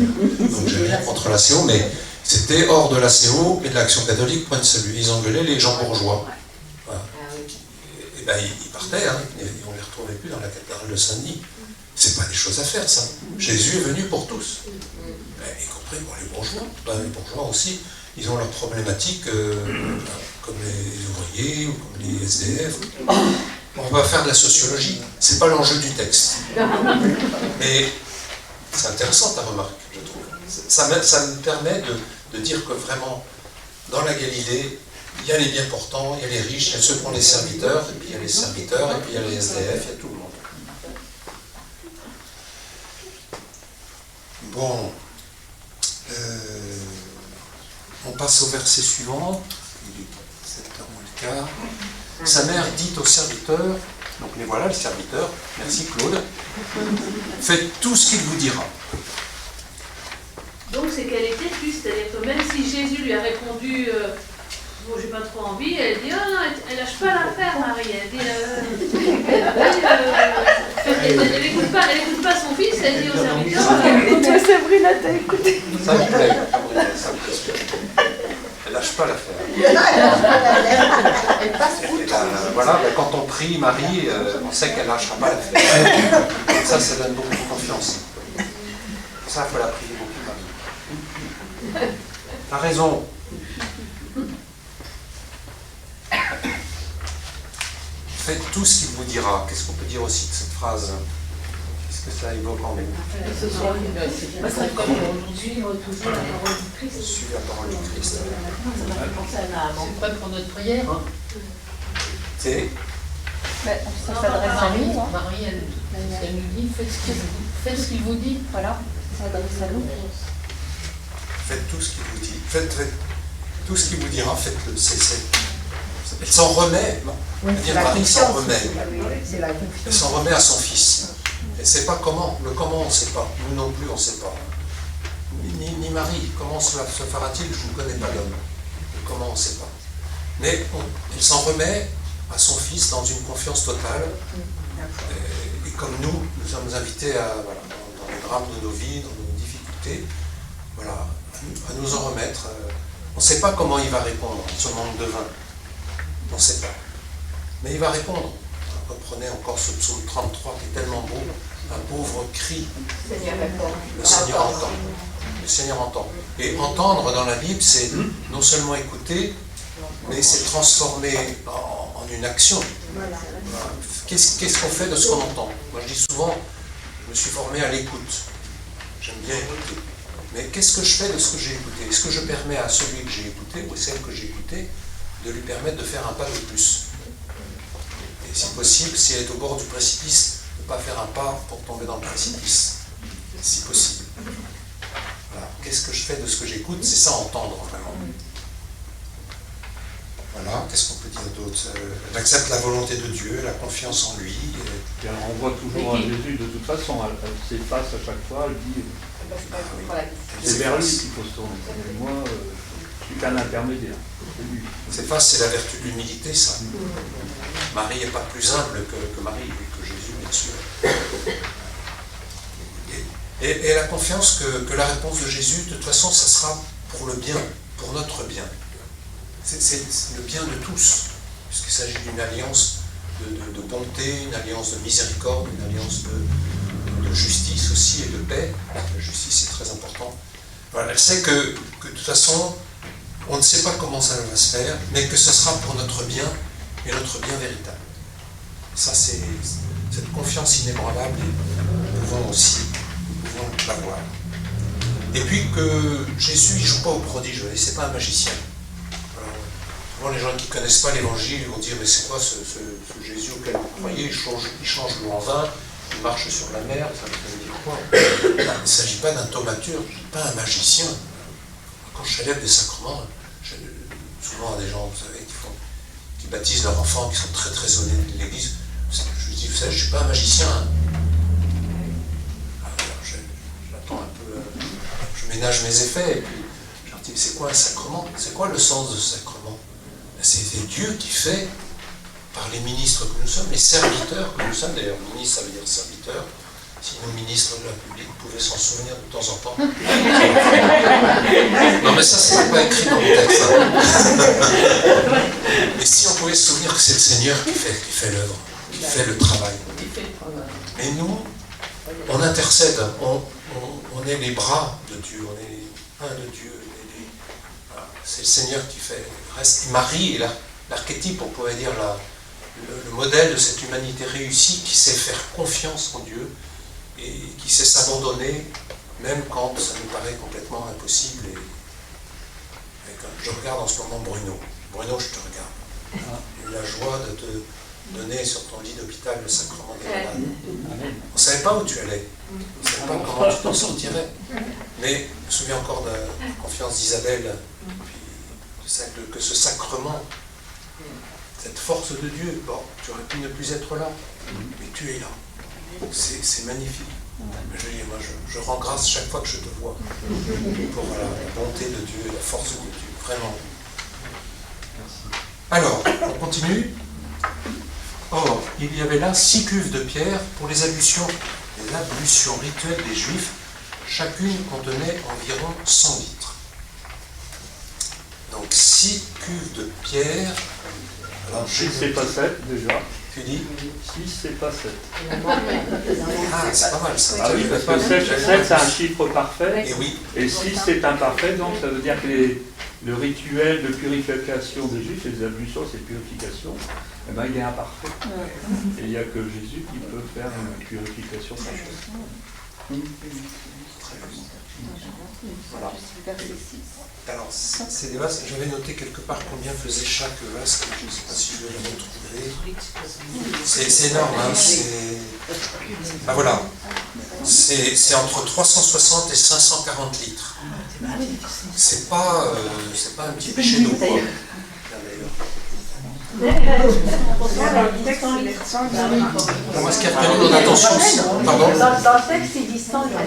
donc j'ai rien contre l'ACO, mais c'était hors de l'ACO et de l'Action catholique, point de salut. Ils engueulaient les gens bourgeois. Voilà. Et ben ils partaient, hein, et on ne les retrouvait plus dans la cathédrale de Saint-Denis. C'est pas des choses à faire, ça. Jésus est venu pour tous, y compris pour les bourgeois. Ben, les bourgeois aussi, ils ont leurs problématiques, comme les ouvriers ou comme les SDF. On va faire de la sociologie, c'est pas l'enjeu du texte. Mais c'est intéressant ta remarque, je trouve. Ça me permet de dire que vraiment, dans la Galilée, il y a les bien portants, il y a les riches, il y a ceux qui ont les serviteurs, et puis il y a les serviteurs, et puis il y a les SDF, il y a tout le monde. Bon, on passe au verset suivant, il est 7h moins le quart. Sa mère dit au serviteur, donc les voilà, le serviteur, merci Claude, faites tout ce qu'il vous dira. Donc c'est qu'elle est têtue, c'est-à-dire que même si Jésus lui a répondu bon, j'ai pas trop envie, elle dit oh non, elle lâche pas l'affaire, Marie. Elle dit elle écoute pas son fils, elle dit au serviteur. Sabrina, t'as écouté? Ça me plaît, ça me plaît. Elle lâche pas l'affaire. Elle passe outre. Voilà, quand on prie Marie, on sait qu'elle lâchera pas l'affaire. Ça donne beaucoup de confiance. Ça, il faut la prier beaucoup, Marie. T'as raison. Faites tout ce qu'il vous dira. Qu'est-ce qu'on peut dire aussi de cette phrase? Qu'est-ce que ça évoque en vous? C'est comme aujourd'hui, toujours la parole du Christ. Suivez la parole du Christ. C'est pas pour notre prière. C'est Ça s'adresse à nous. Marie, elle nous dit faites ce qu'il vous dit. Voilà, ça s'adresse à nous. Faites tout ce qu'il vous dit. Faites tout ce qu'il vous dira, faites-le. Elle s'en remet. Marie s'en remet. Elle s'en remet à son fils. Elle ne sait pas comment. Le comment, on ne sait pas. Nous non plus, on ne sait pas. Ni Marie. Comment cela se fera-t-il? Je ne connais pas l'homme. Le comment, on ne sait pas. Mais elle s'en remet à son fils dans une confiance totale. Et comme nous sommes invités dans les drames de nos vies, dans nos difficultés, voilà, à nous en remettre. On ne sait pas comment il va répondre, ce manque de vin. On ne sait pas. Mais il va répondre. Reprenez encore ce psaume 33 qui est tellement beau. Un pauvre cri, le Seigneur entend. Le Seigneur entend. Et entendre dans la Bible, c'est non seulement écouter, mais c'est transformer en une action. Qu'est-ce qu'on fait de ce qu'on entend? Moi je dis souvent, je me suis formé à l'écoute. J'aime bien écouter. Mais qu'est-ce que je fais de ce que j'ai écouté? Est-ce que je permets à celui que j'ai écouté, ou celle que j'ai écoutée, de lui permettre de faire un pas de plus? Et si possible, si elle est au bord du précipice, ne pas faire un pas pour tomber dans le précipice, si possible. Voilà. Qu'est-ce que je fais de ce que j'écoute? C'est ça, entendre vraiment. Voilà, qu'est-ce qu'on peut dire d'autre? Elle accepte la volonté de Dieu, la confiance en lui. Et alors, on voit toujours Jésus de toute façon, elle s'efface à chaque fois, elle dit c'est vers lui qu'il faut se tourner. Et moi, je suis qu'un intermédiaire. C'est face, c'est la vertu de l'humilité, ça. Marie n'est pas plus humble que Marie, que Jésus, bien sûr. Et la confiance que la réponse de Jésus, de toute façon, ça sera pour le bien, pour notre bien. C'est le bien de tous, puisqu'il s'agit d'une alliance de bonté, une alliance de miséricorde, une alliance de justice aussi et de paix. La justice est très important. Voilà, elle sait que de toute façon, on ne sait pas comment ça va se faire, mais que ce sera pour notre bien et notre bien véritable. Ça, c'est cette confiance inébranlable et nous pouvons l'avoir. Et puis que Jésus, il ne joue pas au prodige, c'est pas un magicien. Souvent, les gens qui ne connaissent pas l'évangile vont dire, mais c'est quoi ce Jésus auquel vous croyez? Il change l'eau en vin, il marche sur la mer, ça veut dire quoi? Il ne s'agit pas d'un thaumaturge, pas un magicien. Quand je célèbre des sacrements, souvent des gens, vous savez, qui baptisent leurs enfants, qui sont très très honnêtes de l'église, je dis, vous savez, je ne suis pas un magicien. Alors, j'attends un peu, je ménage mes effets, et puis je leur dis, c'est quoi un sacrement? C'est quoi le sens de ce sacrement? C'est Dieu qui fait, par les ministres que nous sommes, les serviteurs que nous sommes, d'ailleurs, ministre ça veut dire serviteur, si nos ministres de la République pouvaient s'en souvenir de temps en temps. Non mais ça, c'est pas écrit dans le texte. Hein. Mais si on pouvait se souvenir que c'est le Seigneur qui fait l'œuvre, qui fait le travail. Mais nous, on intercède, on est les bras de Dieu, on est les mains de Dieu. Voilà. C'est le Seigneur qui fait le reste. Marie est l'archétype, on pourrait dire, le modèle de cette humanité réussie qui sait faire confiance en Dieu et qui sait s'abandonner, même quand ça nous paraît complètement impossible. Et quand je regarde en ce moment Bruno. Bruno, je te regarde. J'ai eu la joie de te donner sur ton lit d'hôpital le sacrement des malades. On ne savait pas où tu allais. On ne savait pas comment tu t'en sortirais. Mais je me souviens encore de la confiance d'Isabelle, puis que ce sacrement, cette force de Dieu, bon, tu aurais pu ne plus être là, mais tu es là. C'est magnifique. Moi, je rends grâce chaque fois que je te vois pour la bonté de Dieu, la force de Dieu, vraiment. Alors, on continue. Or, il y avait là 6 cuves de pierre pour les ablutions rituelles des Juifs. Chacune contenait environ 100 litres. Donc 6 cuves de pierre. Alors, 6 c'est pas 7 déjà. Tu dis 6 c'est pas 7. Ah, c'est pas mal ça. Ah oui, parce que 7 c'est un chiffre parfait. Et oui. Et 6 c'est imparfait, donc ça veut dire que le rituel de purification des Juifs, les ablutions, c'est purification, eh ben, il est imparfait. Et il n'y a que Jésus qui peut faire une purification parfaite. Voilà. Alors, ces vases, j'avais noté quelque part combien faisait chaque vase, je ne sais pas si je vais le retrouver. C'est énorme, hein, ah voilà. C'est entre 360 et 540 litres. C'est pas un petit péché d'eau, quoi. Comment est-ce qu'il y a retenu mon attention? Pardon? Dans le texte, il dit 100 litres.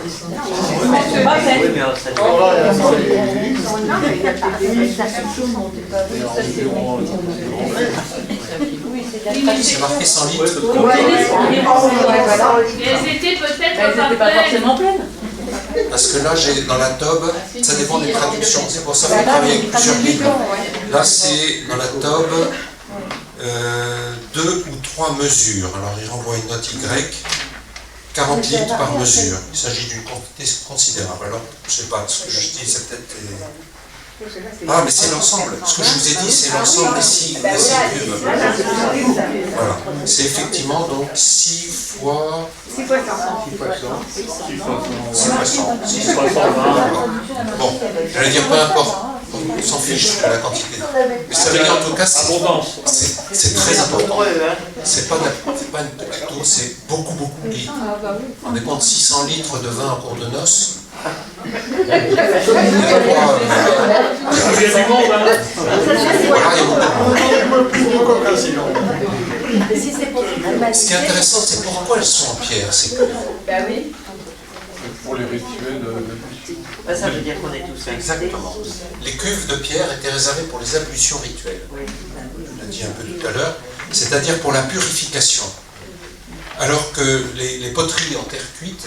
C'est marqué 100 litres. Et elles étaient peut-être pas forcément pleines. Parce que là, j'ai dans la tobe, ça dépend des traductions. C'est pour ça qu'on travaille avec plusieurs livres. Là, c'est dans la tobe 2 ou 3 mesures. Alors il renvoie une note Y, 40 litres par mesure. Il s'agit d'une quantité considérable. Alors, je ne sais pas, ce que je dis, c'est peut-être... Ah, mais c'est l'ensemble. Ce que je vous ai dit, c'est l'ensemble des 6 cubes. Voilà. C'est effectivement donc 6 fois... 6 fois 100. Bon, j'allais dire peu importe. On s'en fiche de la quantité. Mais ça veut dire en tout cas, c'est très important. C'est pas une petite eau, c'est beaucoup de litres. On dépend de 600 litres de vin en cours de noces. Il y a ce qui est intéressant, c'est pourquoi elles sont en pierre, ces cuves. Ben oui. Pour les rituels de... Ça veut dire qu'on est tous exactement. Les cuves de pierre étaient réservées pour les ablutions rituelles. Je l'ai dit un peu tout à l'heure, c'est-à-dire pour la purification. Alors que les poteries en terre cuite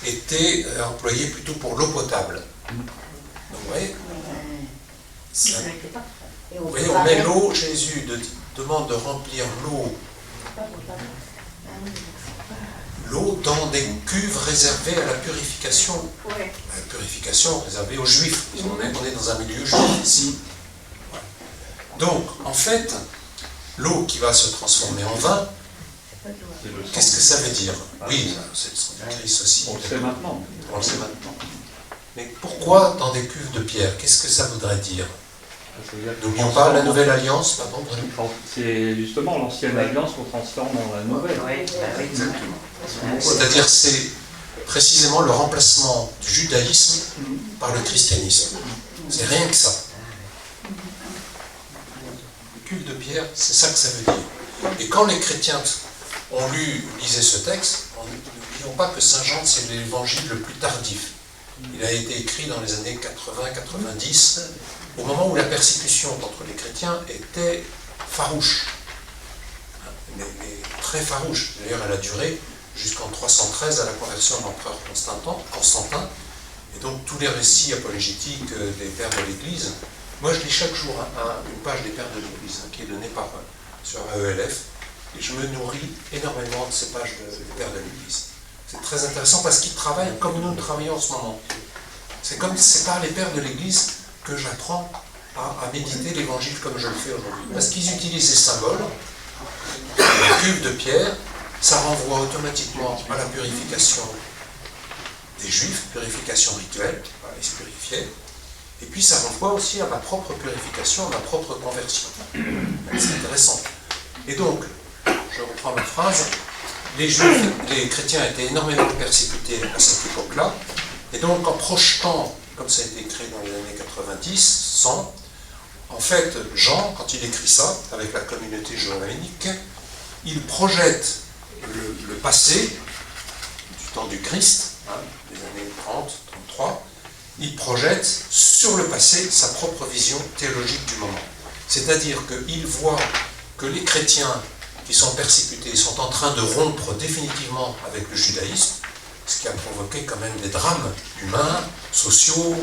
étaient employées plutôt pour l'eau potable. Donc vous voyez, on met l'eau, Jésus demande de remplir l'eau dans des cuves réservées à la purification. La purification réservée aux Juifs. On est dans un milieu juif ici. Donc, en fait, l'eau qui va se transformer en vin, qu'est-ce que ça veut dire? Oui, c'est le sang du Christ aussi. On le sait maintenant. On le sait maintenant. Mais pourquoi dans des cuves de pierre? Qu'est-ce que ça voudrait dire? N'oublions pas la nouvelle alliance, pardon. C'est justement l'ancienne alliance qu'on transforme dans la nouvelle. Exactement. C'est-à-dire c'est précisément le remplacement du judaïsme par le christianisme. C'est rien que ça. Le cuve de pierre, c'est ça que ça veut dire. Et quand les chrétiens ont lisaient ce texte, n'oublions pas que Saint Jean, c'est l'évangile le plus tardif. Il a été écrit dans les années 80-90, au moment où la persécution contre les chrétiens était farouche. Mais très farouche. D'ailleurs, elle a duré jusqu'en 313 à la conversion de l'empereur Constantin. Et donc, tous les récits apologétiques des pères de l'Église, moi je lis chaque jour une page des pères de l'Église qui est donnée sur AELF, et je me nourris énormément de ces pages des pères de l'Église. C'est très intéressant parce qu'ils travaillent comme nous travaillons en ce moment. C'est par les pères de l'Église que j'apprends à méditer l'Évangile comme je le fais aujourd'hui. Parce qu'ils utilisent les symboles, les cuves de pierre, ça renvoie automatiquement à la purification des Juifs, purification rituelle, ils se purifiaient, et puis ça renvoie aussi à ma propre purification, à ma propre conversion. C'est intéressant. Et donc, je reprends ma phrase, les Juifs, les chrétiens étaient énormément persécutés à cette époque-là, et donc en projetant, comme ça a été écrit dans les années 90, 100, en fait, Jean, quand il écrit ça, avec la communauté journalique, il projette le passé, du temps du Christ, des années 30, 33, il projette sur le passé sa propre vision théologique du moment. C'est-à-dire qu'il voit que les chrétiens qui sont persécutés sont en train de rompre définitivement avec le judaïsme, ce qui a provoqué quand même des drames humains, sociaux,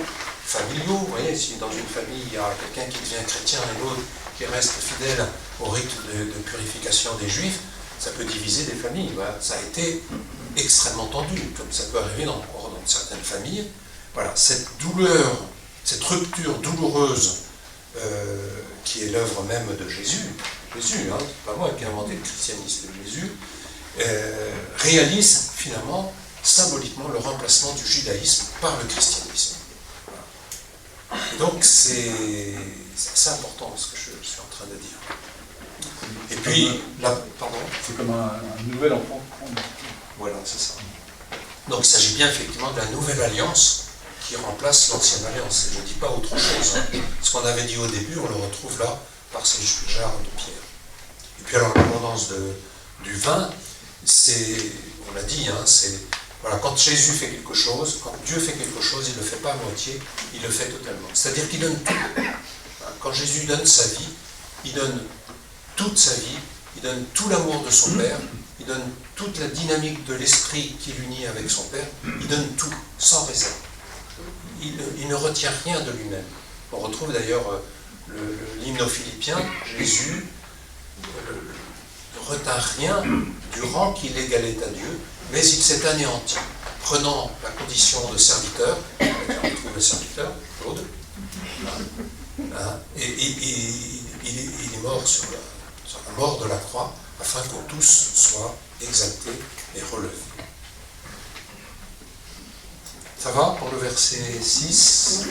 familiaux. Vous voyez, si dans une famille il y a quelqu'un qui devient chrétien et l'autre qui reste fidèle au rite de purification des Juifs, ça peut diviser des familles. Voilà. Ça a été extrêmement tendu, comme ça peut arriver dans certaines familles. Voilà, cette douleur, cette rupture douloureuse qui est l'œuvre même de Jésus, c'est pas moi qui ai inventé le christianisme, Jésus, réalise finalement symboliquement le remplacement du judaïsme par le christianisme. Voilà. Donc c'est assez important ce que je suis en train de dire. Et puis, là, pardon. C'est comme un nouvel enfant. Voilà, c'est ça. Donc il s'agit bien effectivement de la nouvelle alliance qui remplace l'ancienne alliance. Je ne dis pas autre chose. Ce qu'on avait dit au début, on le retrouve là par ces jarres de pierre. Et puis alors l'abondance du vin, c'est, on l'a dit, voilà, quand Jésus fait quelque chose, quand Dieu fait quelque chose, il ne le fait pas à moitié, il le fait totalement. C'est-à-dire qu'il donne tout. Quand Jésus donne sa vie, il donne toute sa vie, il donne tout l'amour de son Père, il donne toute la dynamique de l'esprit qui l'unit avec son Père, il donne tout, sans réserve. Il ne retient rien de lui-même. On retrouve d'ailleurs l'hymne aux Philippiens, Jésus retint rien du rang qu'il égalait à Dieu, mais il s'est anéanti, prenant la condition de serviteur, on retrouve le serviteur, Claude, et il est mort sur la mort de la croix, afin qu'on tous soient exaltés et relevés. Ça va pour le verset 6 ?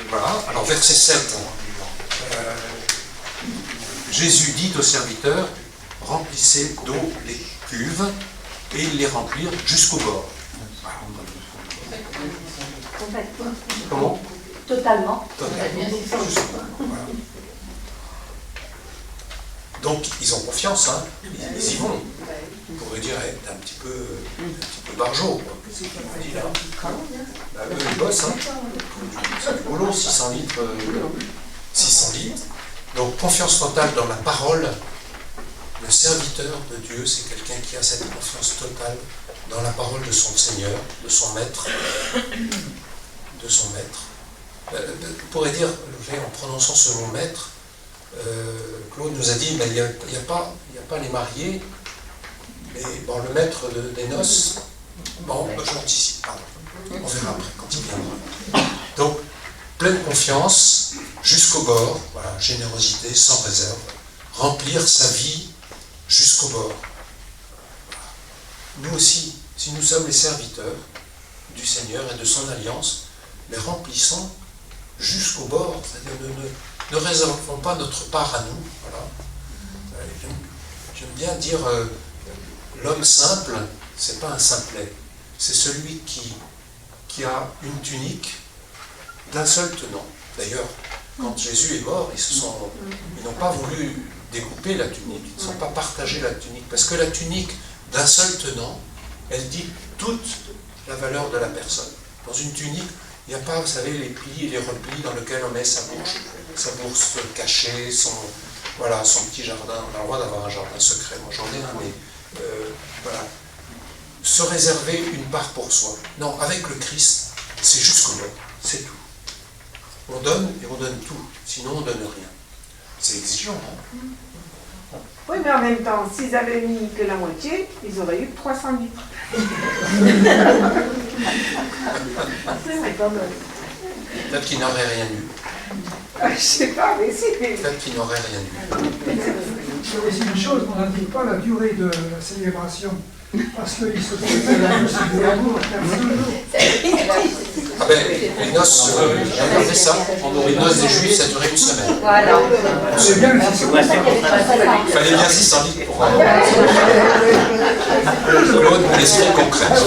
Voilà, alors verset 7. Jésus dit aux serviteurs, remplissez d'eau les cuves, et ils les remplirent jusqu'au bord. Complètement. Comment ? Totalement. Totalement. Voilà. Donc ils ont confiance, hein. Ils y vont. On pourrait dire, hey, t'es un petit peu barjot, quoi. Qu'est-ce qu'il m'a dit là ? Bah, eux, ils bossent, hein. C'est du boulot, 600 litres. 600 litres. Donc confiance totale dans la parole. Le serviteur de Dieu, c'est quelqu'un qui a cette confiance totale dans la parole de son Seigneur, de son Maître. De son Maître. On pourrait dire, en prononçant ce mot Maître, Claude nous a dit, mais il n'y a pas les mariés, mais bon, le maître des noces, bon, je l'anticipe, pardon. On verra après quand il viendra. Donc, pleine confiance, jusqu'au bord, voilà, générosité, sans réserve, remplir sa vie jusqu'au bord. Nous aussi, si nous sommes les serviteurs du Seigneur et de son alliance, les remplissons jusqu'au bord, c'est-à-dire ne réservons pas notre part à nous. Voilà. J'aime bien dire, l'homme simple, c'est pas un simplet, c'est celui qui a une tunique d'un seul tenant. D'ailleurs, quand Jésus est mort, ils n'ont pas voulu découper la tunique, ils ne sont pas partagés la tunique, parce que la tunique d'un seul tenant, elle dit toute la valeur de la personne. Dans une tunique, il n'y a pas, vous savez, les plis et les replis dans lesquels on met sa bourse cachée, son petit jardin. On a le droit d'avoir un jardin secret, moi j'en ai un, mais voilà. Se réserver une part pour soi. Non, avec le Christ, c'est jusqu'au bout, c'est tout. On donne et on donne tout, sinon on ne donne rien. C'est exigeant, hein? Oui, mais en même temps, s'ils avaient mis que la moitié, ils auraient eu 300 litres. Peut-être qu'ils n'auraient rien eu. Je sais pas, mais si. Peut-être qu'ils n'auraient rien eu. Il y a aussi une chose, on n'indique pas la durée de la célébration, parce qu'il se faisait la noce de l'amour à 15 jours. Ah ben, les noces, j'ai regardé ça, les noces des Juifs, ça durait une semaine. Voilà. C'est bien le 600 litres. Il fallait bien 600 litres pour Claude nous laisserait concrète.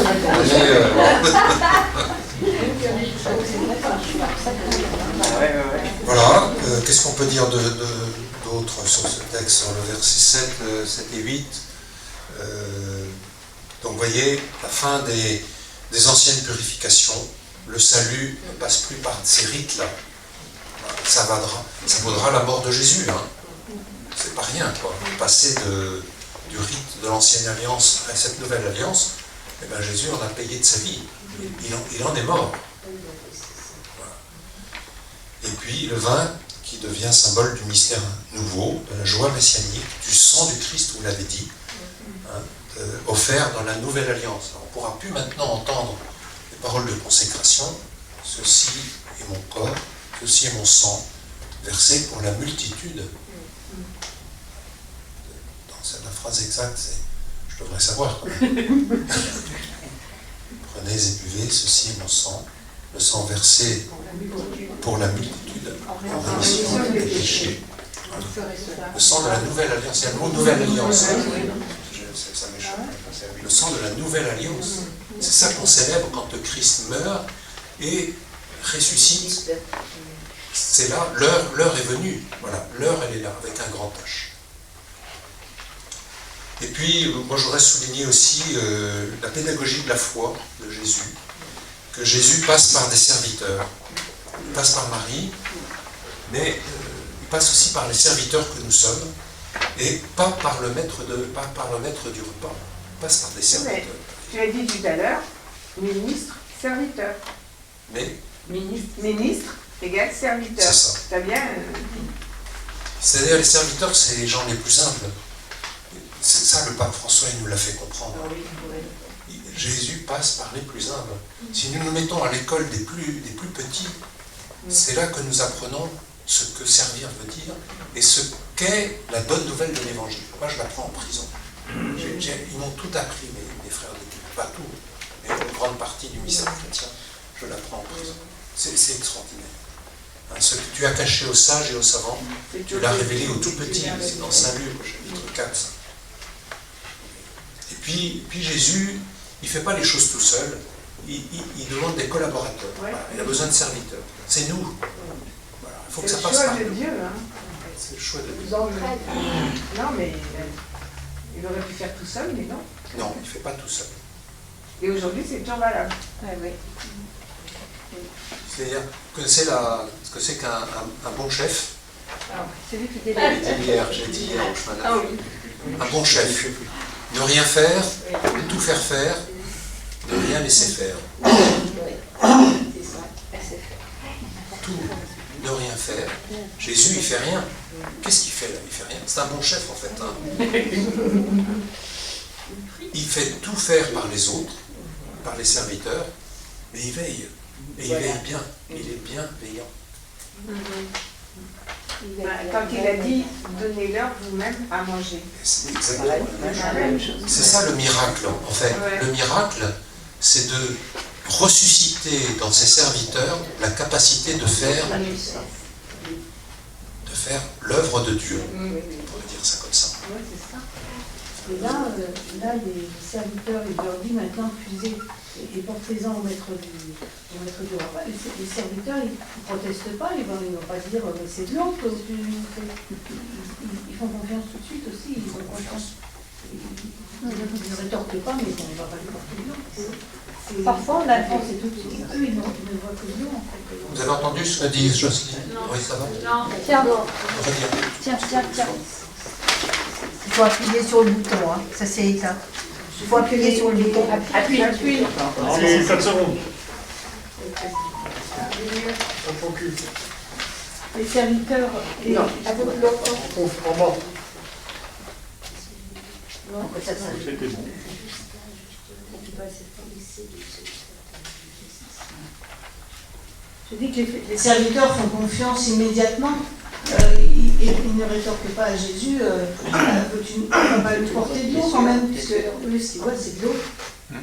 Voilà, qu'est-ce qu'on peut dire d'autre sur ce texte, sur le verset 7 et 8 donc vous voyez, la fin des anciennes purifications, le salut ne passe plus par ces rites-là. Ça vaudra la mort de Jésus, hein. C'est pas rien, quoi. Passer du rite de l'ancienne alliance à cette nouvelle alliance, eh bien Jésus en a payé de sa vie. Il en est mort. Voilà. Et puis le vin qui devient symbole du mystère nouveau, de la joie messianique, du sang du Christ, vous l'avez dit, hein, offert dans la nouvelle alliance. Alors, on ne pourra plus maintenant entendre les paroles de consécration, ceci est mon corps, ceci est mon sang, versé pour la multitude. La phrase exacte, c'est, je devrais savoir quand même. Prenez et buvez, ceci est mon sang, le sang versé pour la multitude, en rémission des péchés. Le sang de la nouvelle alliance, il y a le mot nouvelle alliance. Ça m'échappe. Le sang de la nouvelle alliance. C'est ça qu'on célèbre quand le Christ meurt et ressuscite. C'est là, l'heure est venue. Voilà, l'heure elle est là, avec un grand H. Et puis, moi je voudrais souligner aussi la pédagogie de la foi de Jésus, que Jésus passe par des serviteurs. Il passe par Marie, mais il passe aussi par les serviteurs que nous sommes, et pas par le maître du repas. Il passe par des serviteurs. Tu as dit tout à l'heure, ministre, serviteur. Mais ministre égale serviteur. C'est ça. T'as bien. C'est-à-dire les serviteurs, c'est les gens les plus humbles. C'est ça, le pape François, il nous l'a fait comprendre. Jésus passe par les plus humbles. Si nous nous mettons à l'école des plus petits, c'est là que nous apprenons ce que servir veut dire et ce qu'est la bonne nouvelle de l'Évangile. Moi, je l'apprends en prison. Ils m'ont tout appris, mes frères d'études. Pas tout, mais une grande partie du mystère chrétien, je l'apprends en prison. C'est extraordinaire. Hein, ce que tu as caché aux sages et aux savants, tu l'as révélé aux tout petits. C'est dans Saint-Luc, au chapitre 4. Et puis Jésus, il ne fait pas les choses tout seul. Il demande des collaborateurs. Voilà. Il a besoin de serviteurs. C'est nous. Voilà. Il faut que ça passe par nous. C'est le choix de Dieu. Hein. C'est le choix de Dieu. Non, mais il aurait pu faire tout seul, mais non. Non, il ne fait pas tout seul. Et aujourd'hui, c'est toujours valable. Oui. C'est-à-dire, vous connaissez ce que c'est qu'un bon chef? C'est lui qui délègue. J'ai dit hier au chemin. Un bon chef. Ne rien faire, tout faire faire, ne rien laisser faire. Tout, ne rien faire. Jésus, il fait rien. Qu'est-ce qu'il fait là? Il fait rien. C'est un bon chef en fait. Hein. Il fait tout faire par les autres, par les serviteurs, mais il veille. Et il veille bien. Il est bienveillant. Quand il a dit « Donnez-leur vous-même à manger ». C'est exactement la même chose. C'est ça le miracle, en fait. Le miracle, c'est de ressusciter dans ses serviteurs la capacité de faire l'œuvre de Dieu. On peut dire ça comme ça. Oui, c'est ça. Et là, les serviteurs, il leur dit maintenant, puisez et portez-en au maître du repas. Les serviteurs, ils ne protestent pas, ils ne vont pas dire mais c'est de l'eau que tu fais. Ils font confiance tout de suite aussi, ils ont confiance. Ils ne rétorquent pas, mais on ne va pas lui porter de l'eau. Parfois, on a c'est tout de suite. Eux, ils ne voient que de l'eau, en fait. Vous avez entendu ce que dit Jocelyne? Oui, ça va? Non. Tiens. Il faut appuyer sur le bouton, hein. Ça c'est éteint. Il faut appuyer sur le bouton. Appuie. Allez, 4 secondes. Les serviteurs... Non, avec l'eau. Non, C'était bon. Je dis que les serviteurs font confiance immédiatement. Ils ne rétorquent pas à Jésus, tu vas pas lui porter de l'eau quand même, puisque eux, ce qu'ils voient, c'est de l'eau.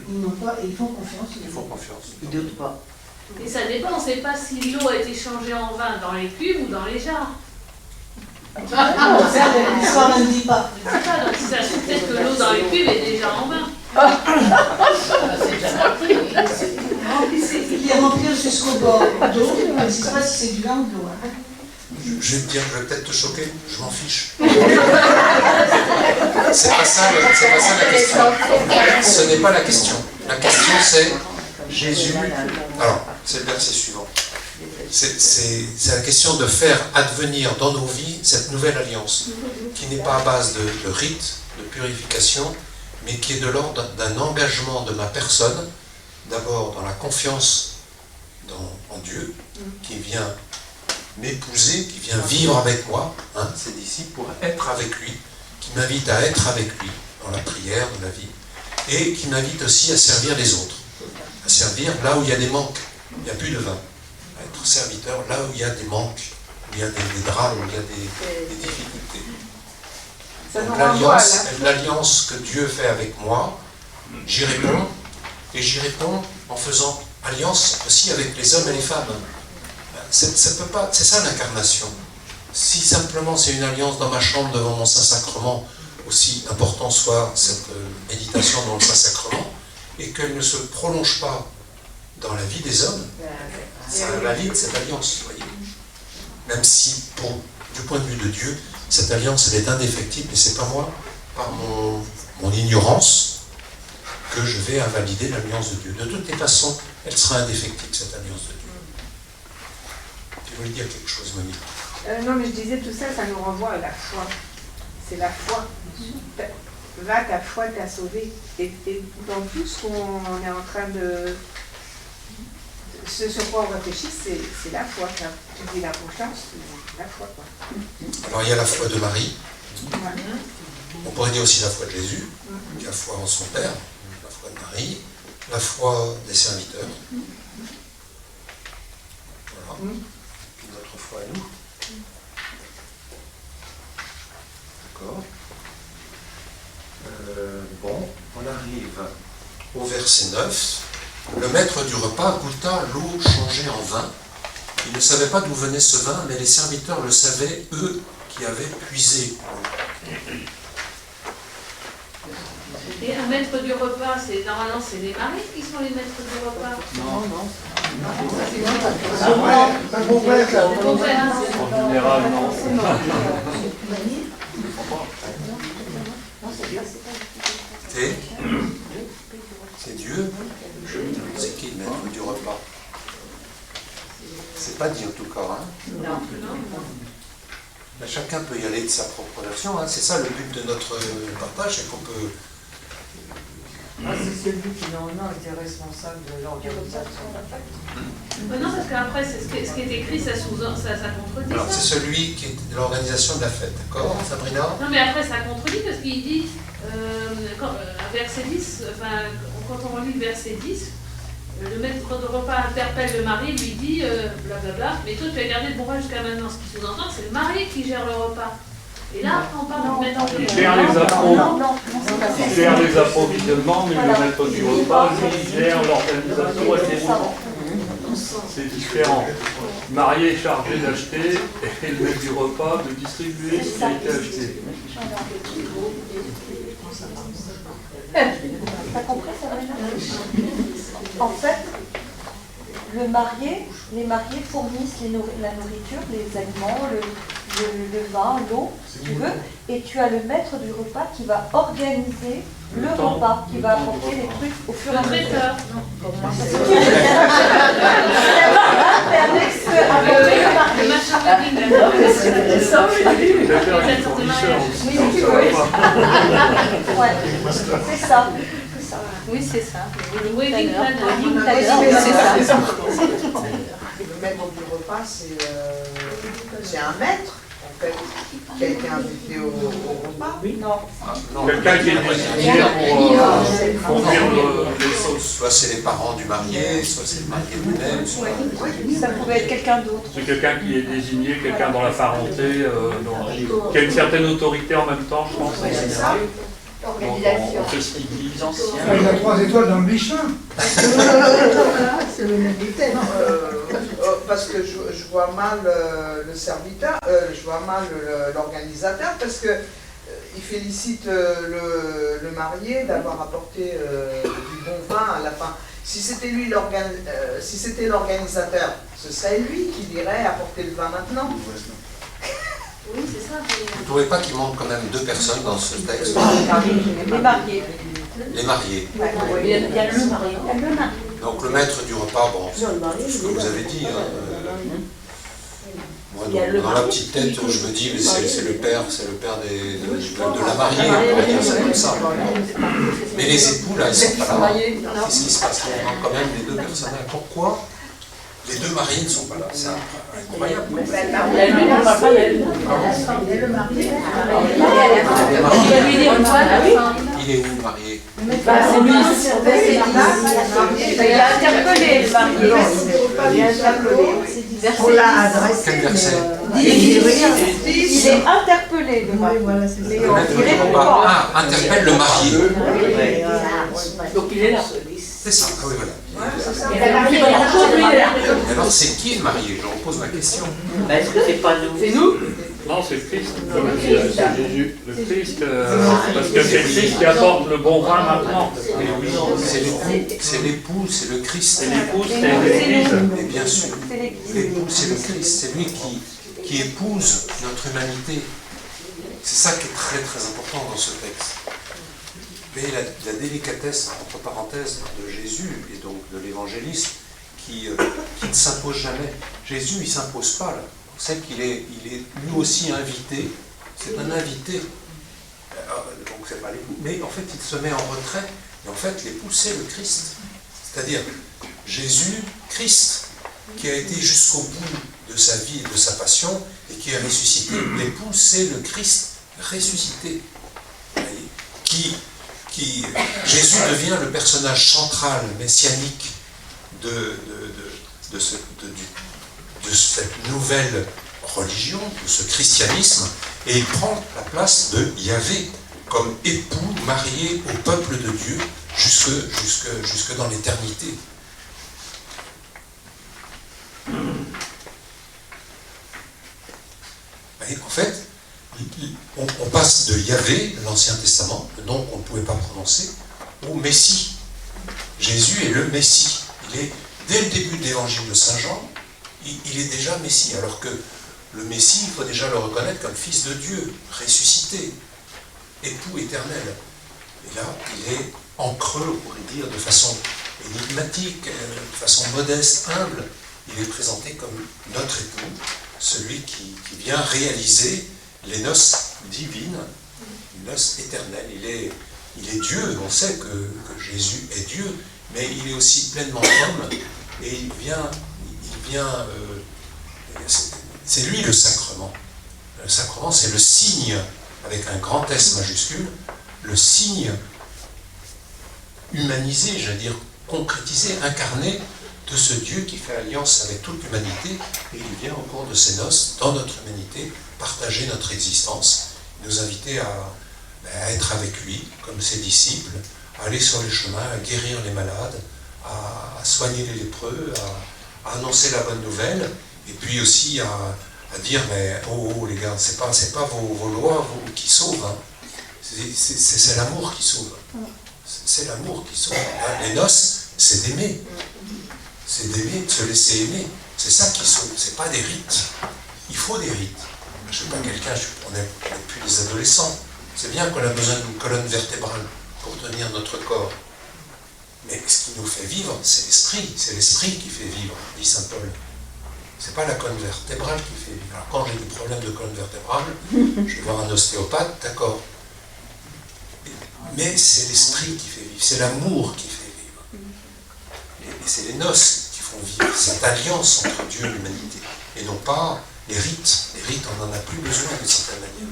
Ils n'ont pas, et ils font confiance. Ils font confiance. Ils ne doutent pas. Et ça dépend, on ne sait pas si l'eau a été changée en vin dans les cubes ou dans les jars. L'histoire ne le dit pas. Je ne sais pas, donc si ça se trouve, peut-être que l'eau dans les cubes est déjà en vin. Il est rempli jusqu'au bord d'eau, je ne sais pas si c'est du vin ou de l'eau. Je vais te dire, je vais peut-être te choquer, je m'en fiche. C'est pas ça la question. Ce n'est pas la question. La question c'est Jésus. Alors, c'est le verset suivant. C'est la question de faire advenir dans nos vies cette nouvelle alliance, qui n'est pas à base de rites, de purification, mais qui est de l'ordre d'un engagement de ma personne, d'abord dans la confiance en Dieu, qui vient m'épouser, qui vient vivre avec moi, hein, ses disciples, pour être avec lui, qui m'invite à être avec lui dans la prière, dans la vie, et qui m'invite aussi à servir les autres, à servir là où il y a des manques, il n'y a plus de vin, à être serviteur là où il y a des manques, où il y a des drames, où il y a des difficultés. Donc l'alliance que Dieu fait avec moi, j'y réponds, et j'y réponds en faisant alliance aussi avec les hommes et les femmes. C'est ça l'incarnation. Si simplement c'est une alliance dans ma chambre devant mon Saint-Sacrement, aussi important soit cette méditation dans le Saint-Sacrement, et qu'elle ne se prolonge pas dans la vie des hommes, ça invalide cette alliance, voyez. Même si, du point de vue de Dieu, cette alliance elle est indéfectible, et c'est pas moi, par mon ignorance, que je vais invalider l'alliance de Dieu. De toutes les façons, elle sera indéfectible, cette alliance de Dieu. Tu voulais dire quelque chose, Monique? Non, mais je disais tout ça, ça nous renvoie à la foi. C'est la foi. Va, ta foi t'a sauvé. Et dans tout ce qu'on est en train de ce sur quoi on réfléchit, c'est la foi. Quand tu dis la confiance, c'est la foi. Quoi. Alors il y a la foi de Marie. Ouais. On pourrait dire aussi la foi de Jésus, la foi en son Père, la foi de Marie, la foi des serviteurs. Voilà. Et puis notre foi à nous. D'accord. Bon, on arrive au verset 9. Le maître du repas goûta l'eau changée en vin. Il ne savait pas d'où venait ce vin, mais les serviteurs le savaient, eux qui avaient puisé. Et un maître du repas, normalement c'est les maris qui sont les maîtres du repas. Non, non. Un beau-père, là. En général, non. C'est Dieu. C'est qui le maître du repas? C'est pas dit en tout cas. Hein? Non. Mais chacun peut y aller de sa propre version. Hein? C'est ça le but de notre partage, c'est qu'on peut. C'est celui qui normalement était responsable de l'organisation de la fête. Non, parce qu'après, ce qui est écrit, ça contredit. Alors ça. c'est celui qui est de l'organisation de la fête, d'accord, Sabrina? Non, mais après, ça contredit parce qu'il dit, verset 10, enfin, quand on lit le verset 10, le maître de repas interpelle le mari, lui dit blablabla, mais toi tu as gardé le bon repas jusqu'à maintenant. Ce qui sous-entend que c'est le mari qui gère le repas. Et là, on parle de maître Il du gère repas. il gère les approvisionnements, mais le maître du repas, lui, il gère l'organisation et le déroulement. C'est différent. Le marié est chargé d'acheter et le maître du repas de distribuer ce qui a été acheté. T'as compris ça, Sabrina? En fait, les mariés fournissent la nourriture, les aliments, le vin, l'eau, si tu veux, et tu as le maître du repas qui va organiser le repas, qui va apporter les trucs au fur et à mesure. C'est ça. Oui, c'est ça. Le wedding planner. C'est ça. Le maître du repas, c'est un maître, en fait, qui a été invité au repas. Non. Quelqu'un qui est désigné pour fournir les sauces. Soit c'est les parents du marié, soit c'est le marié lui-même. Ça pouvait être quelqu'un d'autre. C'est quelqu'un qui est désigné, quelqu'un dans la parenté, qui a une certaine autorité en même temps, je pense. C'est ça. Organisation. On fait ce qu'ils disent. Il a 3 étoiles dans le Michelin. C'est le même thème. Parce que je vois mal le serviteur, je vois mal l'organisateur, parce que il félicite le marié d'avoir apporté du bon vin à la fin. Si c'était lui si c'était l'organisateur, ce serait lui qui irait apporter le vin maintenant. Oui, c'est ça. Vous ne trouvez pas qu'il manque quand même 2 personnes dans ce texte? Les mariés. Les mariés. Il y a le marié. Donc le maître du repas, bon, c'est ce que vous avez dit. Moi, dans la petite tête, je me dis, mais c'est le père de la mariée, on va dire ça comme ça. Mais les époux, là, ils sont pas là. Qu'est-ce qui se passe? Il manque quand même les 2 personnages. Pourquoi les 2 mariés ne sont pas là? C'est incroyable. Il est où le marié? C'est lui. Il a interpellé le marié. On l'a adressé. Quel verset? Il est interpellé le marié. Le maître du repas interpelle le marié. Donc il est là. C'est ça, ah oui, voilà. Ouais, Alors c'est qui le marié? Je repose ma question. est-ce que c'est pas nous? C'est nous? Non, c'est Christ. C'est Jésus. Le Christ, parce que c'est Christ qui apporte le bon vin maintenant. C'est l'époux, c'est le Christ. Et l'épouse, c'est l'Église. Et bien sûr, l'époux, c'est le Christ. C'est lui qui épouse notre humanité. C'est ça qui est très très important dans ce texte. Mais la délicatesse, entre parenthèses, de Jésus et donc de l'évangéliste qui ne s'impose jamais. Jésus, il ne s'impose pas là. On sait qu'il est lui aussi invité. C'est un invité. Donc c'est pas l'époux. Mais en fait, il se met en retrait. Et en fait, l'époux, c'est le Christ. C'est-à-dire, Jésus, Christ, qui a été jusqu'au bout de sa vie et de sa passion, et qui est ressuscité. L'époux, c'est le Christ ressuscité. Jésus devient le personnage central, messianique de cette nouvelle religion, de ce christianisme, et il prend la place de Yahvé comme époux marié au peuple de Dieu jusque dans l'éternité. Et en fait, on passe de Yahvé, de l'Ancien Testament, le nom qu'on ne pouvait pas prononcer, au Messie. Jésus est le Messie. Il est, dès le début de l'évangile de Saint Jean, il est déjà Messie, alors que le Messie, il faut déjà le reconnaître comme fils de Dieu, ressuscité, époux éternel. Et là, il est en creux, on pourrait dire, de façon énigmatique, de façon modeste, humble. Il est présenté comme notre époux, celui qui vient réaliser les noces divines, les noces éternelles. Il est Dieu, on sait que Jésus est Dieu, mais il est aussi pleinement homme, et il vient c'est lui le sacrement. Le sacrement, c'est le signe, avec un grand S majuscule, le signe humanisé, j'allais dire concrétisé, incarné de ce Dieu qui fait alliance avec toute l'humanité, et il vient au cours de ces noces, dans notre humanité, partager notre existence, nous inviter à être avec lui, comme ses disciples, à aller sur les chemins, à guérir les malades, à soigner les lépreux, à annoncer la bonne nouvelle, et puis aussi à dire, mais oh les gars, c'est pas vos lois qui sauvent, hein. C'est l'amour qui sauve. C'est l'amour qui sauve. Les noces, c'est d'aimer. C'est d'aimer, de se laisser aimer. C'est ça qui sauve, c'est pas des rites. Il faut des rites. Je sais pas, on n'est plus des adolescents. C'est bien qu'on a besoin d'une colonne vertébrale pour tenir notre corps. Mais ce qui nous fait vivre, c'est l'esprit qui fait vivre, dit saint Paul. C'est pas la colonne vertébrale qui fait vivre. Alors quand j'ai des problèmes de colonne vertébrale, je vais voir un ostéopathe, d'accord. Mais c'est l'esprit qui fait vivre, c'est l'amour qui fait vivre. Et c'est les noces qui font vivre cette alliance entre Dieu et l'humanité. Et non pas les rites. Les rites, on n'en a plus besoin d'une certaine manière.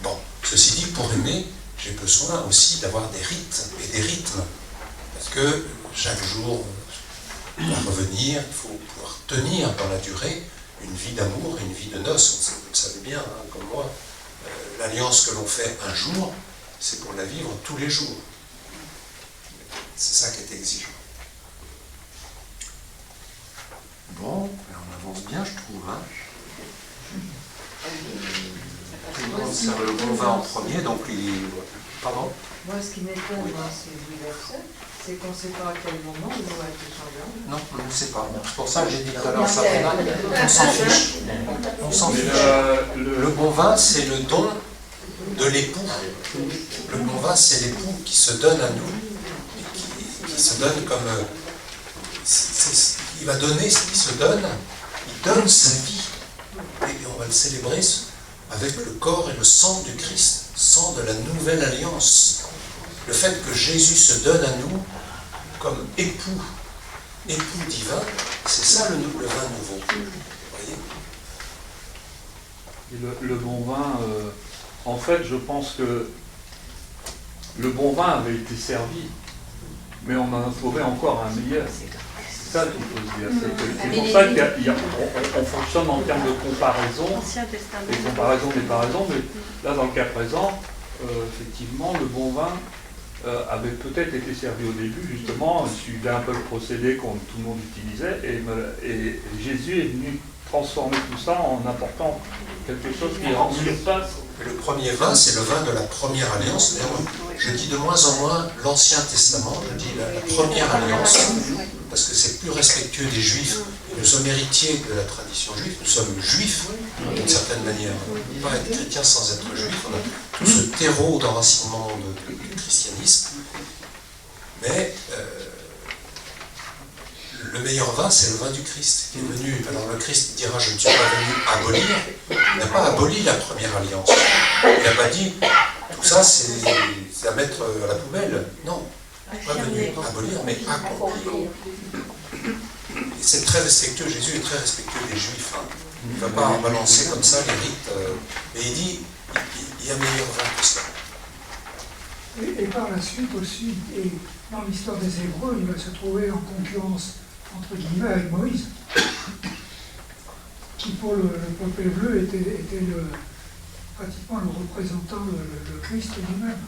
Bon, ceci dit, pour aimer, j'ai besoin aussi d'avoir des rites et des rythmes. Parce que chaque jour, on va revenir, il faut pouvoir tenir dans la durée une vie d'amour et une vie de noces. Vous le savez bien, hein, comme moi, l'alliance que l'on fait un jour, c'est pour la vivre tous les jours. C'est ça qui est exigeant. Bon, on avance bien, je trouve. Hein. Tout le monde sert le bon vin en premier, donc Pardon ? Moi, ce qui m'étonne dans ces versets, c'est qu'on ne sait pas à quel moment il va être changé. Non, on ne sait pas. C'est pour ça que j'ai dit tout à l'heure, Sabrina, on s'en fiche. On s'en fiche. Le bon vin, c'est le don de l'époux. Le bon vin, c'est l'époux qui se donne à nous, qui se donne comme... il va donner ce qu'il se donne, il donne sa vie. Et on va le célébrer avec le corps et le sang du Christ, sang de la nouvelle alliance. Le fait que Jésus se donne à nous comme époux divin, c'est ça le vin nouveau. Vous voyez ? Et le bon vin, en fait, je pense que le bon vin avait été servi, mais on en a trouvé encore un meilleur. C'est ça qu'il faut se dire. C'est pour ça qu'on fonctionne en termes de comparaison. Les comparaisons n'est pas raison, mais là, dans le cas présent, effectivement, le bon vin avait peut-être été servi au début, justement, il suivait un peu le procédé que tout le monde utilisait, et Jésus est venu transformer tout ça en apportant quelque chose qui rend sur place. Le premier vin, c'est le vin de la première alliance. Je dis de moins en moins l'Ancien Testament, je dis la première alliance, parce que c'est plus respectueux des Juifs. Et nous sommes héritiers de la tradition juive, nous sommes juifs d'une certaine manière. On ne peut pas être chrétien sans être juif, on a tout ce terreau d'enracinement du christianisme. Mais le meilleur vin, c'est le vin du Christ qui est venu. Alors le Christ dira, je ne suis pas venu abolir. Il n'a pas aboli la première alliance. Il n'a pas dit, tout ça c'est à mettre à la poubelle. Non, il n'est pas venu abolir, mais accomplir. c'est très respectueux, Jésus est très respectueux des Juifs. Hein. Il ne va pas en balancer comme ça les rites. Mais il dit, il y a meilleur vin que cela. Et par la suite aussi, et dans l'histoire des Hébreux, il va se trouver en concurrence, entre guillemets, avec Moïse, qui pour le peuple hébreu était pratiquement le représentant, le Christ lui-même.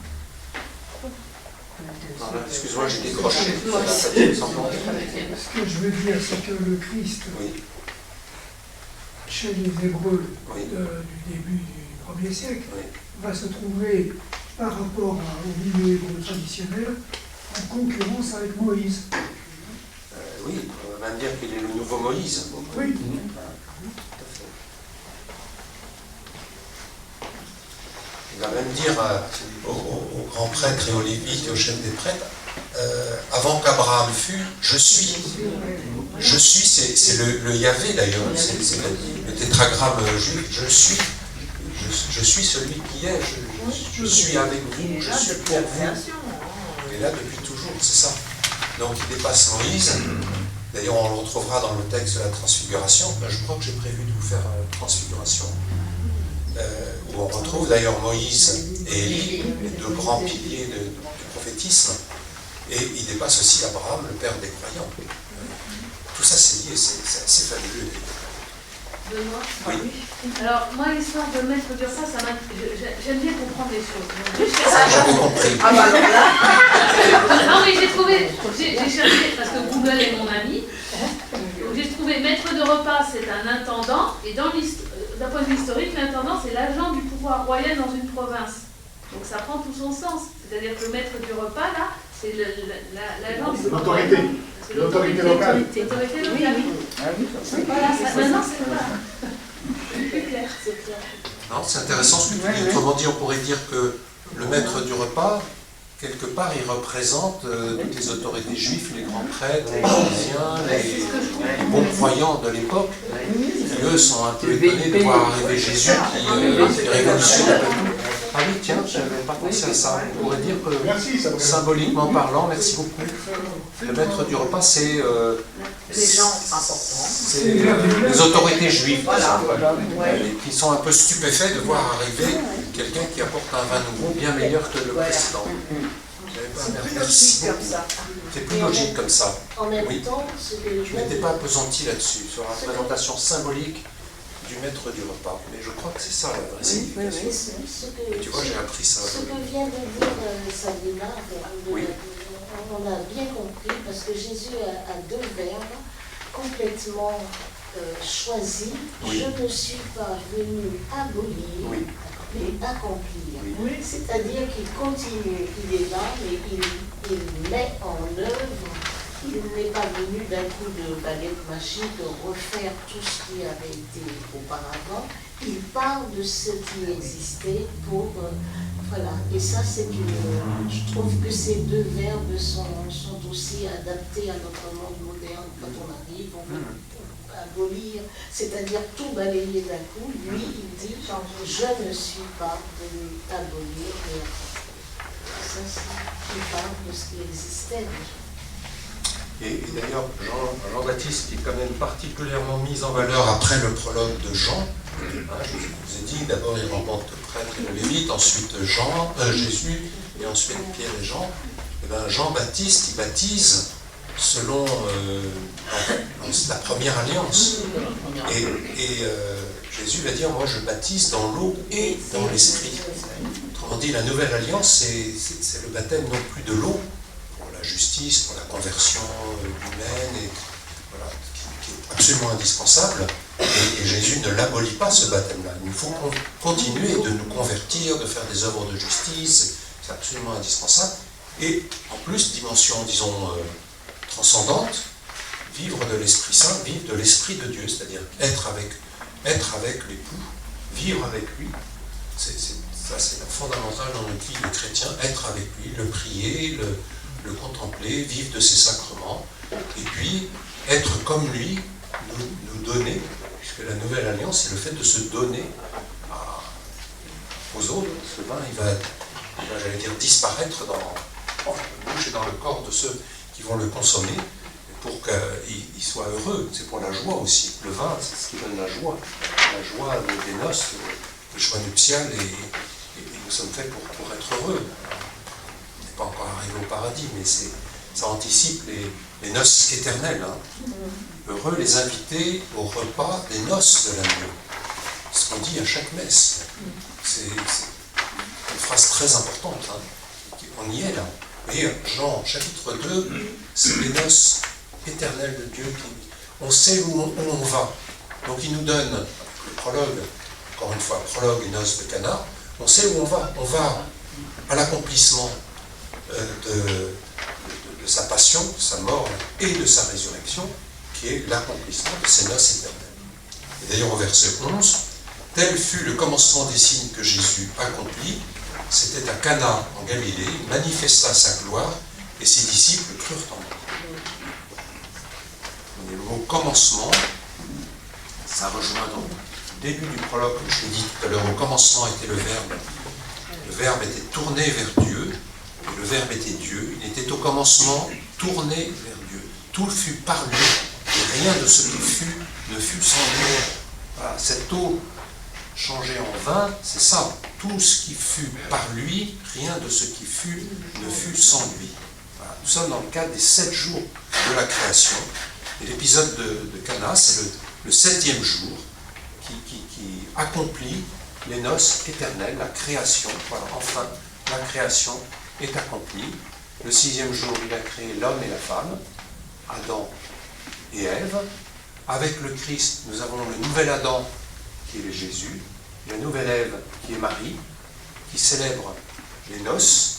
Excuse-moi, j'ai décroché. Ce que je veux dire, c'est que le Christ, chez les Hébreux du début du 1er siècle, va se trouver, par rapport au milieu hébreu traditionnel, en concurrence avec Moïse. Oui, on va même dire qu'il est le nouveau Moïse. Oui. Il va même dire aux grands prêtres et aux lévites et aux chefs des prêtres, avant qu'Abraham fût, je suis. Je suis, c'est le Yahvé d'ailleurs, c'est le tétragramme juif, je suis. Je suis celui qui est, je suis avec vous, je suis pour vous. Il est là depuis toujours, c'est ça. Donc il dépasse Moïse. D'ailleurs, on le retrouvera dans le texte de la Transfiguration. Je crois que j'ai prévu de vous faire Transfiguration. Où on retrouve d'ailleurs Moïse et Élie, les deux grands piliers du prophétisme. Et il dépasse aussi Abraham, le père des croyants. Tout ça, c'est lié, c'est assez fabuleux. Benoît ? Oui. Alors, moi, l'histoire de maître du repas, j'aime bien comprendre les choses. Ça, j'avais compris. Ah bah alors là. Non, mais j'ai cherché, parce que Google est mon ami. Donc j'ai trouvé maître de repas, c'est un intendant, et d'un point de vue historique, l'intendant, c'est l'agent du pouvoir royal dans une province. Donc ça prend tout son sens. C'est-à-dire que le maître du repas, là, c'est l'agent du pouvoir royal. C'est l'autorité locale. L'autorité locale. Voilà, maintenant c'est plus clair. Non, c'est intéressant ce que tu dis. Autrement dit, on pourrait dire que le maître du repas, quelque part, il représente toutes les autorités juives, les grands prêtres, les pharisiens, les bons croyants de l'époque, qui eux sont un peu étonnés de voir arriver Jésus qui révolutionne un peu tout. Ah oui, tiens, je n'avais pas pensé à ça. On pourrait dire que, symboliquement parlant, merci beaucoup, le maître du repas, c'est les gens importants. C'est les autorités juives, qui sont un peu stupéfaits de voir arriver quelqu'un qui apporte un vin nouveau bien meilleur que le précédent. C'est plus logique comme ça. C'est plus logique comme ça. En même temps, je ne m'étais pas appesanti là-dessus, sur la représentation symbolique du maître du repas. Mais je crois que c'est ça la vraie signification. Tu vois, j'ai appris ça. Ce que vient de dire Sabina, on a bien compris, parce que Jésus a deux verbes complètement choisis. Je ne suis pas venu abolir, mais accomplir. C'est-à-dire qu'il continue, il est là, mais il met en œuvre. Il n'est pas venu d'un coup de baguette magique refaire tout ce qui avait été auparavant. Il parle de ce qui existait pour... voilà. Et ça, c'est une... Je trouve que ces deux verbes sont aussi adaptés à notre monde moderne. Quand on arrive, on veut abolir, c'est-à-dire tout balayer d'un coup. Lui, il dit, je ne suis pas venu abolir, mais accomplir. Ça, il parle de ce qui existait déjà. Et d'ailleurs, Jean-Baptiste est quand même particulièrement mis en valeur après le prologue de Jean. Je vous ai dit, d'abord il rencontre le prêtre et le lévite, ensuite Jésus, et ensuite Pierre et Jean. Et bien Jean-Baptiste, il baptise selon la première alliance. Et Jésus va dire, moi je baptise dans l'eau et dans l'esprit. Autrement dit, la nouvelle alliance, c'est le baptême non plus de l'eau, justice, pour la conversion humaine, et, voilà, qui est absolument indispensable. Et Jésus ne l'abolit pas, ce baptême-là. Il faut continuer de nous convertir, de faire des œuvres de justice, c'est absolument indispensable. Et en plus, dimension, disons, transcendante, vivre de l'Esprit Saint, vivre de l'Esprit de Dieu, c'est-à-dire être avec l'époux, vivre avec lui. Ça, c'est fondamental dans notre vie de chrétien, être avec lui, le prier, le contempler, vivre de ses sacrements, et puis être comme lui, nous donner, puisque la nouvelle alliance, c'est le fait de se donner aux autres. Ce vin, il va j'allais dire, disparaître dans la bouche et dans le corps de ceux qui vont le consommer. pour qu'ils soient heureux. C'est pour la joie aussi. Le vin, c'est ce qui donne la joie des noces, la joie nuptiale, et nous sommes faits pour être heureux. On n'est pas encore arrivé au paradis, mais ça anticipe les noces éternelles. Hein. Heureux les invités au repas des noces de l'agneau. C'est ce qu'on dit à chaque messe. C'est une phrase très importante. Hein. On y est là. Et Jean, chapitre 2, c'est les noces éternelles de Dieu. On sait où on va. Donc il nous donne le prologue, encore une fois, prologue et noces de Cana. On sait où on va. On va à l'accomplissement de sa passion, de sa mort et de sa résurrection, qui est l'accomplissement de ces noces éternelles. Et d'ailleurs au verset 11, tel fut le commencement des signes que Jésus accomplit. C'était à Cana en Galilée, il manifesta sa gloire et ses disciples crurent en lui. Le mot commencement, ça rejoint donc le début du prologue, comme je l'ai dit tout à l'heure. Au commencement était le Verbe. Le Verbe était tourné vers Dieu, et le Verbe était Dieu. Il était au commencement tourné vers Dieu. Tout fut par lui, et rien de ce qui fut ne fut sans lui. Voilà, cette eau changée en vin, c'est ça. Tout ce qui fut par lui, rien de ce qui fut ne fut sans lui. Voilà. Nous sommes dans le cadre des 7 jours de la création. Et l'épisode de Cana, c'est le 7e jour qui accomplit les noces éternelles, la création. Voilà, enfin, la création est accomplie. Le 6e jour, il a créé l'homme et la femme, Adam et Ève. Avec le Christ, nous avons le nouvel Adam, qui est Jésus, la nouvelle Ève, qui est Marie, qui célèbre les noces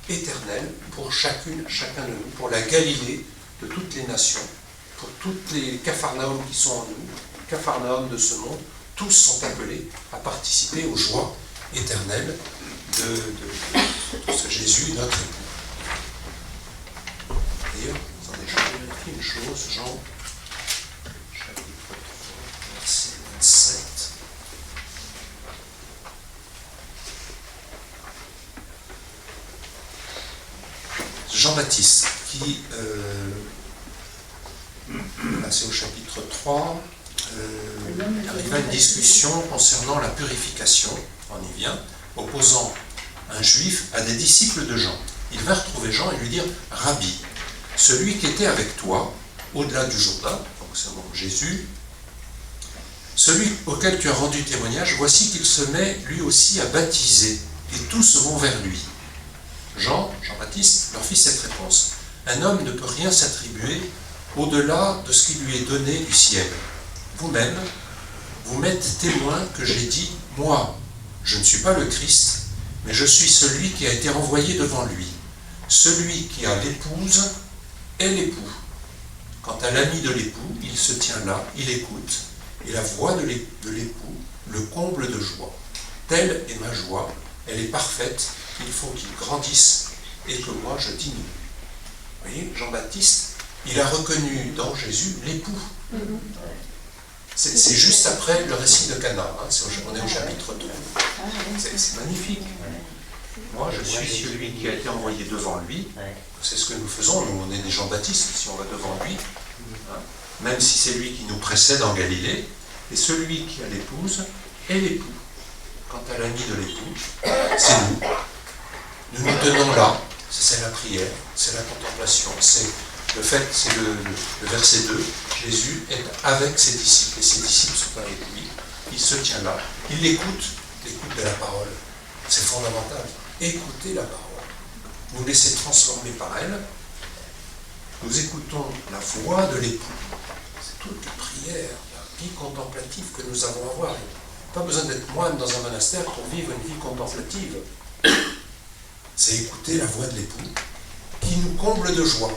éternelles pour chacun de nous, pour la Galilée de toutes les nations, pour toutes les Capharnaüm qui sont en nous, Capharnaüm de ce monde. Tous sont appelés à participer aux joies éternelles de ce Jésus, notre époux. D'ailleurs, attendez, je vais vérifier une chose, Jean, chapitre 3, verset 27. Jean-Baptiste, qui, là c'est au chapitre 3, arrive à une discussion concernant la purification, on y vient, opposant un juif à des disciples de Jean. Il va retrouver Jean et lui dire « Rabbi, celui qui était avec toi, au-delà du Jourdain, donc c'est donc Jésus, celui auquel tu as rendu témoignage, voici qu'il se met lui aussi à baptiser, et tous vont vers lui. » Jean-Baptiste, leur fit cette réponse. Un homme ne peut rien s'attribuer au-delà de ce qui lui est donné du ciel. Vous-même, vous m'êtes témoin que j'ai dit, moi, je ne suis pas le Christ, mais je suis celui qui a été envoyé devant lui. Celui qui a l'épouse est l'époux. Quant à l'ami de l'époux, il se tient là, il écoute, et la voix de l'époux le comble de joie. Telle est ma joie, elle est parfaite, il faut qu'il grandisse et que moi je diminue. Vous voyez, Jean-Baptiste, il a reconnu dans Jésus l'époux. C'est juste après le récit de Cana, hein, on est au chapitre 2. C'est magnifique. Moi, je suis celui qui a été envoyé devant lui. C'est ce que nous faisons, nous on est des Jean-Baptiste, si on va devant lui. Hein, même si c'est lui qui nous précède en Galilée. Et celui qui a l'épouse est l'époux. Quant à l'ami de l'époux, c'est nous. Nous nous tenons là, c'est la prière, c'est la contemplation, c'est le fait, c'est le verset 2, Jésus est avec ses disciples, et ses disciples sont avec lui, il se tient là, il l'écoute de la parole, c'est fondamental, écoutez la parole, nous laisser transformer par elle, nous écoutons la voix de l'époux, c'est toute la prière, la vie contemplative que nous avons à avoir. Pas besoin d'être moine dans un monastère pour vivre une vie contemplative. C'est écouter la voix de l'époux qui nous comble de joie.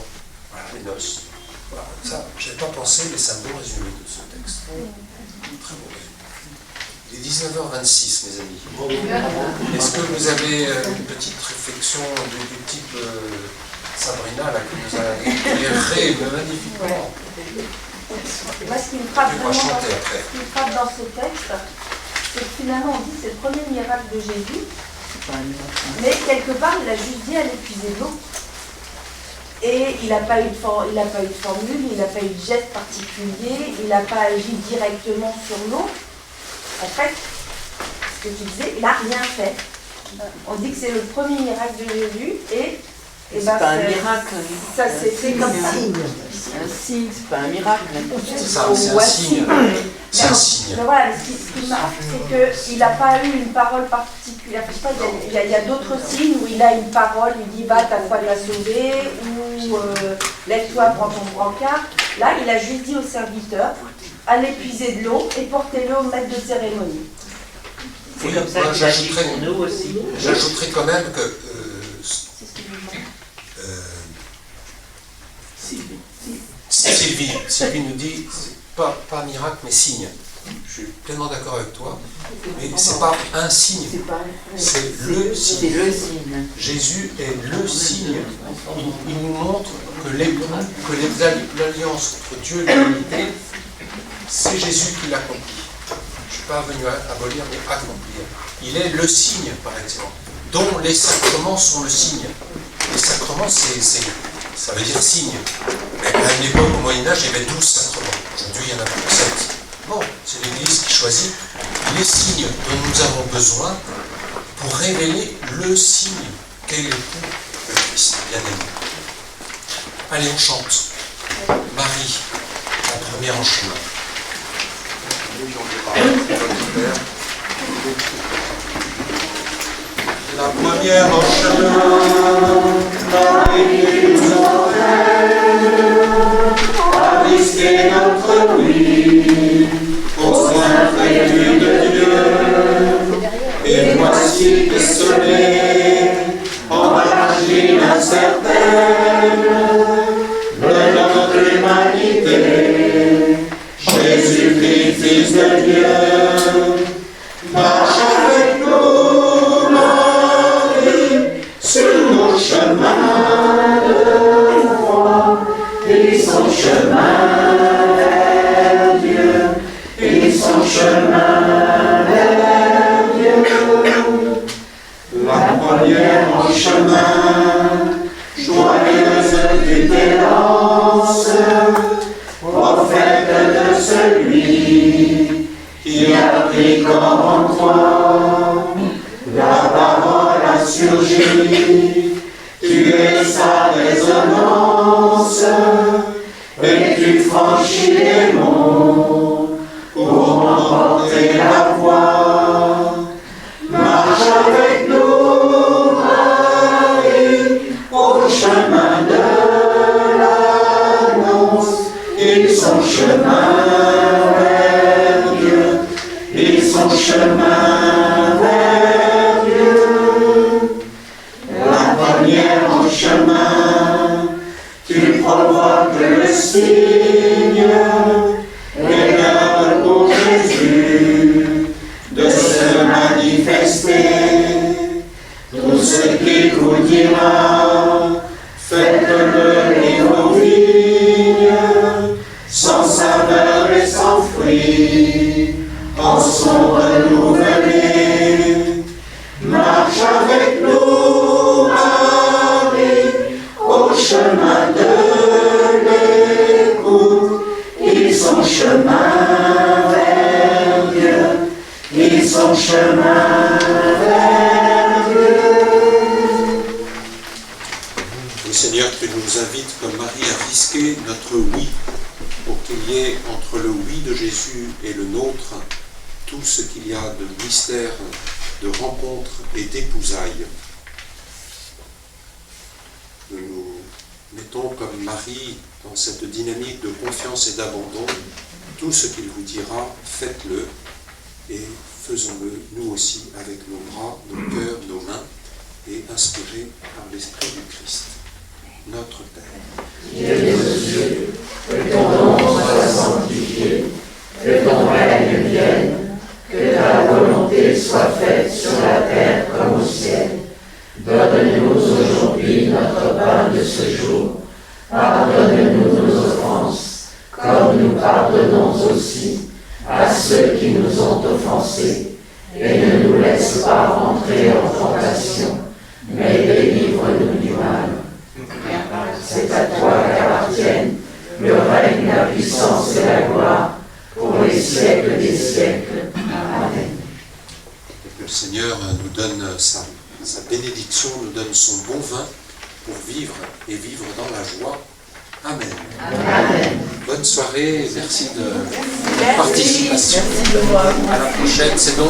Voilà, les noces. Voilà, ça, je n'avais pas pensé, mais c'est un beau résumé de ce texte. Très beau résumé. Il est 19h26, mes amis. Est-ce que vous avez une petite réflexion du type Sabrina, là, qui nous a éclairé magnifiquement? Moi, ce qui me frappe dans ce texte, c'est que finalement on dit que c'est le premier miracle de Jésus, mais quelque part il a juste dit à l'épuiser de l'eau. et il n'a pas eu de formule, il n'a pas eu de geste particulier, il n'a pas agi directement sur l'eau. En fait, ce que tu disais, il n'a rien fait. On dit que c'est le premier miracle de Jésus et c'est pas un miracle. Ça c'est comme ça. C'est un signe, c'est pas un miracle. C'est un signe. C'est un signe. Mais voilà, ce qui marque, c'est qu'il n'a pas eu une parole particulière. Je sais pas, il y a d'autres signes où il a une parole, il dit va, ta foi t'a sauvé, ou lève-toi, prends ton brancard. Là, il a juste dit au serviteur, allez puiser de l'eau et portez-le au maître de cérémonie. C'est comme ça qu'il agit pour nous aussi. J'ajouterais quand même que Sylvie nous dit, pas miracle, mais signe. Je suis pleinement d'accord avec toi, mais c'est pas un signe, c'est le signe. Jésus est le signe. Il nous montre que l'alliance entre Dieu et l'humanité, c'est Jésus qui l'accomplit. Je ne suis pas venu abolir, mais accomplir. Il est le signe, par exemple, dont les sacrements sont le signe. Les sacrements, ça veut dire signe. Mais à une époque, au Moyen-Âge, il y avait 12 sacrements. Aujourd'hui, il y en a plus que 7. Bon, c'est l'Église qui choisit les signes dont nous avons besoin pour révéler le signe qu'est l'époux de Christ, bien aimé. Allez, on chante. Marie, la première en chemin. La première en chemin, Marie nous entraîne à risquer notre vie au sein prévu de Dieu. Et voici questionné en margine incertaine de notre humanité. Jésus-Christ, Fils de Dieu, marche avec nous, Marie, sur nos chemins de foi, et son chemin vers Dieu, et son chemin vers Dieu. La première en chemin, joyeuse tutélance, prophète de celui qui a pris corps en toi. La parole a surgi, tu es sa résonance, et tu franchis les monts pour emporter la voie. Marche avec nous, Marie, au chemin de l'annonce, et son chemin vers Dieu, et son chemin vers Dieu. La première en chemin, tu provoques le signe, et l'heure pour Jésus de se manifester. Tout ce qu'il vous dira, faites-le et vos vignes, sans saveur et sans fruit, en sont renouvelés. Marche avec nous, Marie, au chemin de l'écoute, et son chemin vers Dieu, et son chemin vers Dieu. Le Seigneur, tu nous invites comme Marie à risquer notre oui, pour qu'il y ait entre le oui de Jésus et le nôtre tout ce qu'il y a de mystère, de rencontre et d'épousailles. Nous nous mettons comme Marie dans cette dynamique de confiance et d'abandon. Tout ce qu'il vous dira, faites-le et faisons-le nous aussi avec nos bras, nos cœurs, nos mains et inspirés par l'Esprit du Christ. Notre Père. Dieu de Dieu, que ton nom soit sanctifié, que ton règne vienne, que ta volonté soit faite sur la terre comme au ciel. Donne-nous aujourd'hui notre pain de ce jour. Pardonne-nous nos offenses, comme nous pardonnons aussi à ceux qui nous ont offensés. Et ne nous laisse pas rentrer en tentation, mais délivre-nous du mal. c'est à toi qu'appartiennent le règne, la puissance et la gloire, pour les siècles des siècles. Amen. Que le Seigneur nous donne sa bénédiction, nous donne son bon vin pour vivre et vivre dans la joie. Amen. Amen. Bonne soirée, merci de votre participation. À la prochaine. C'est donc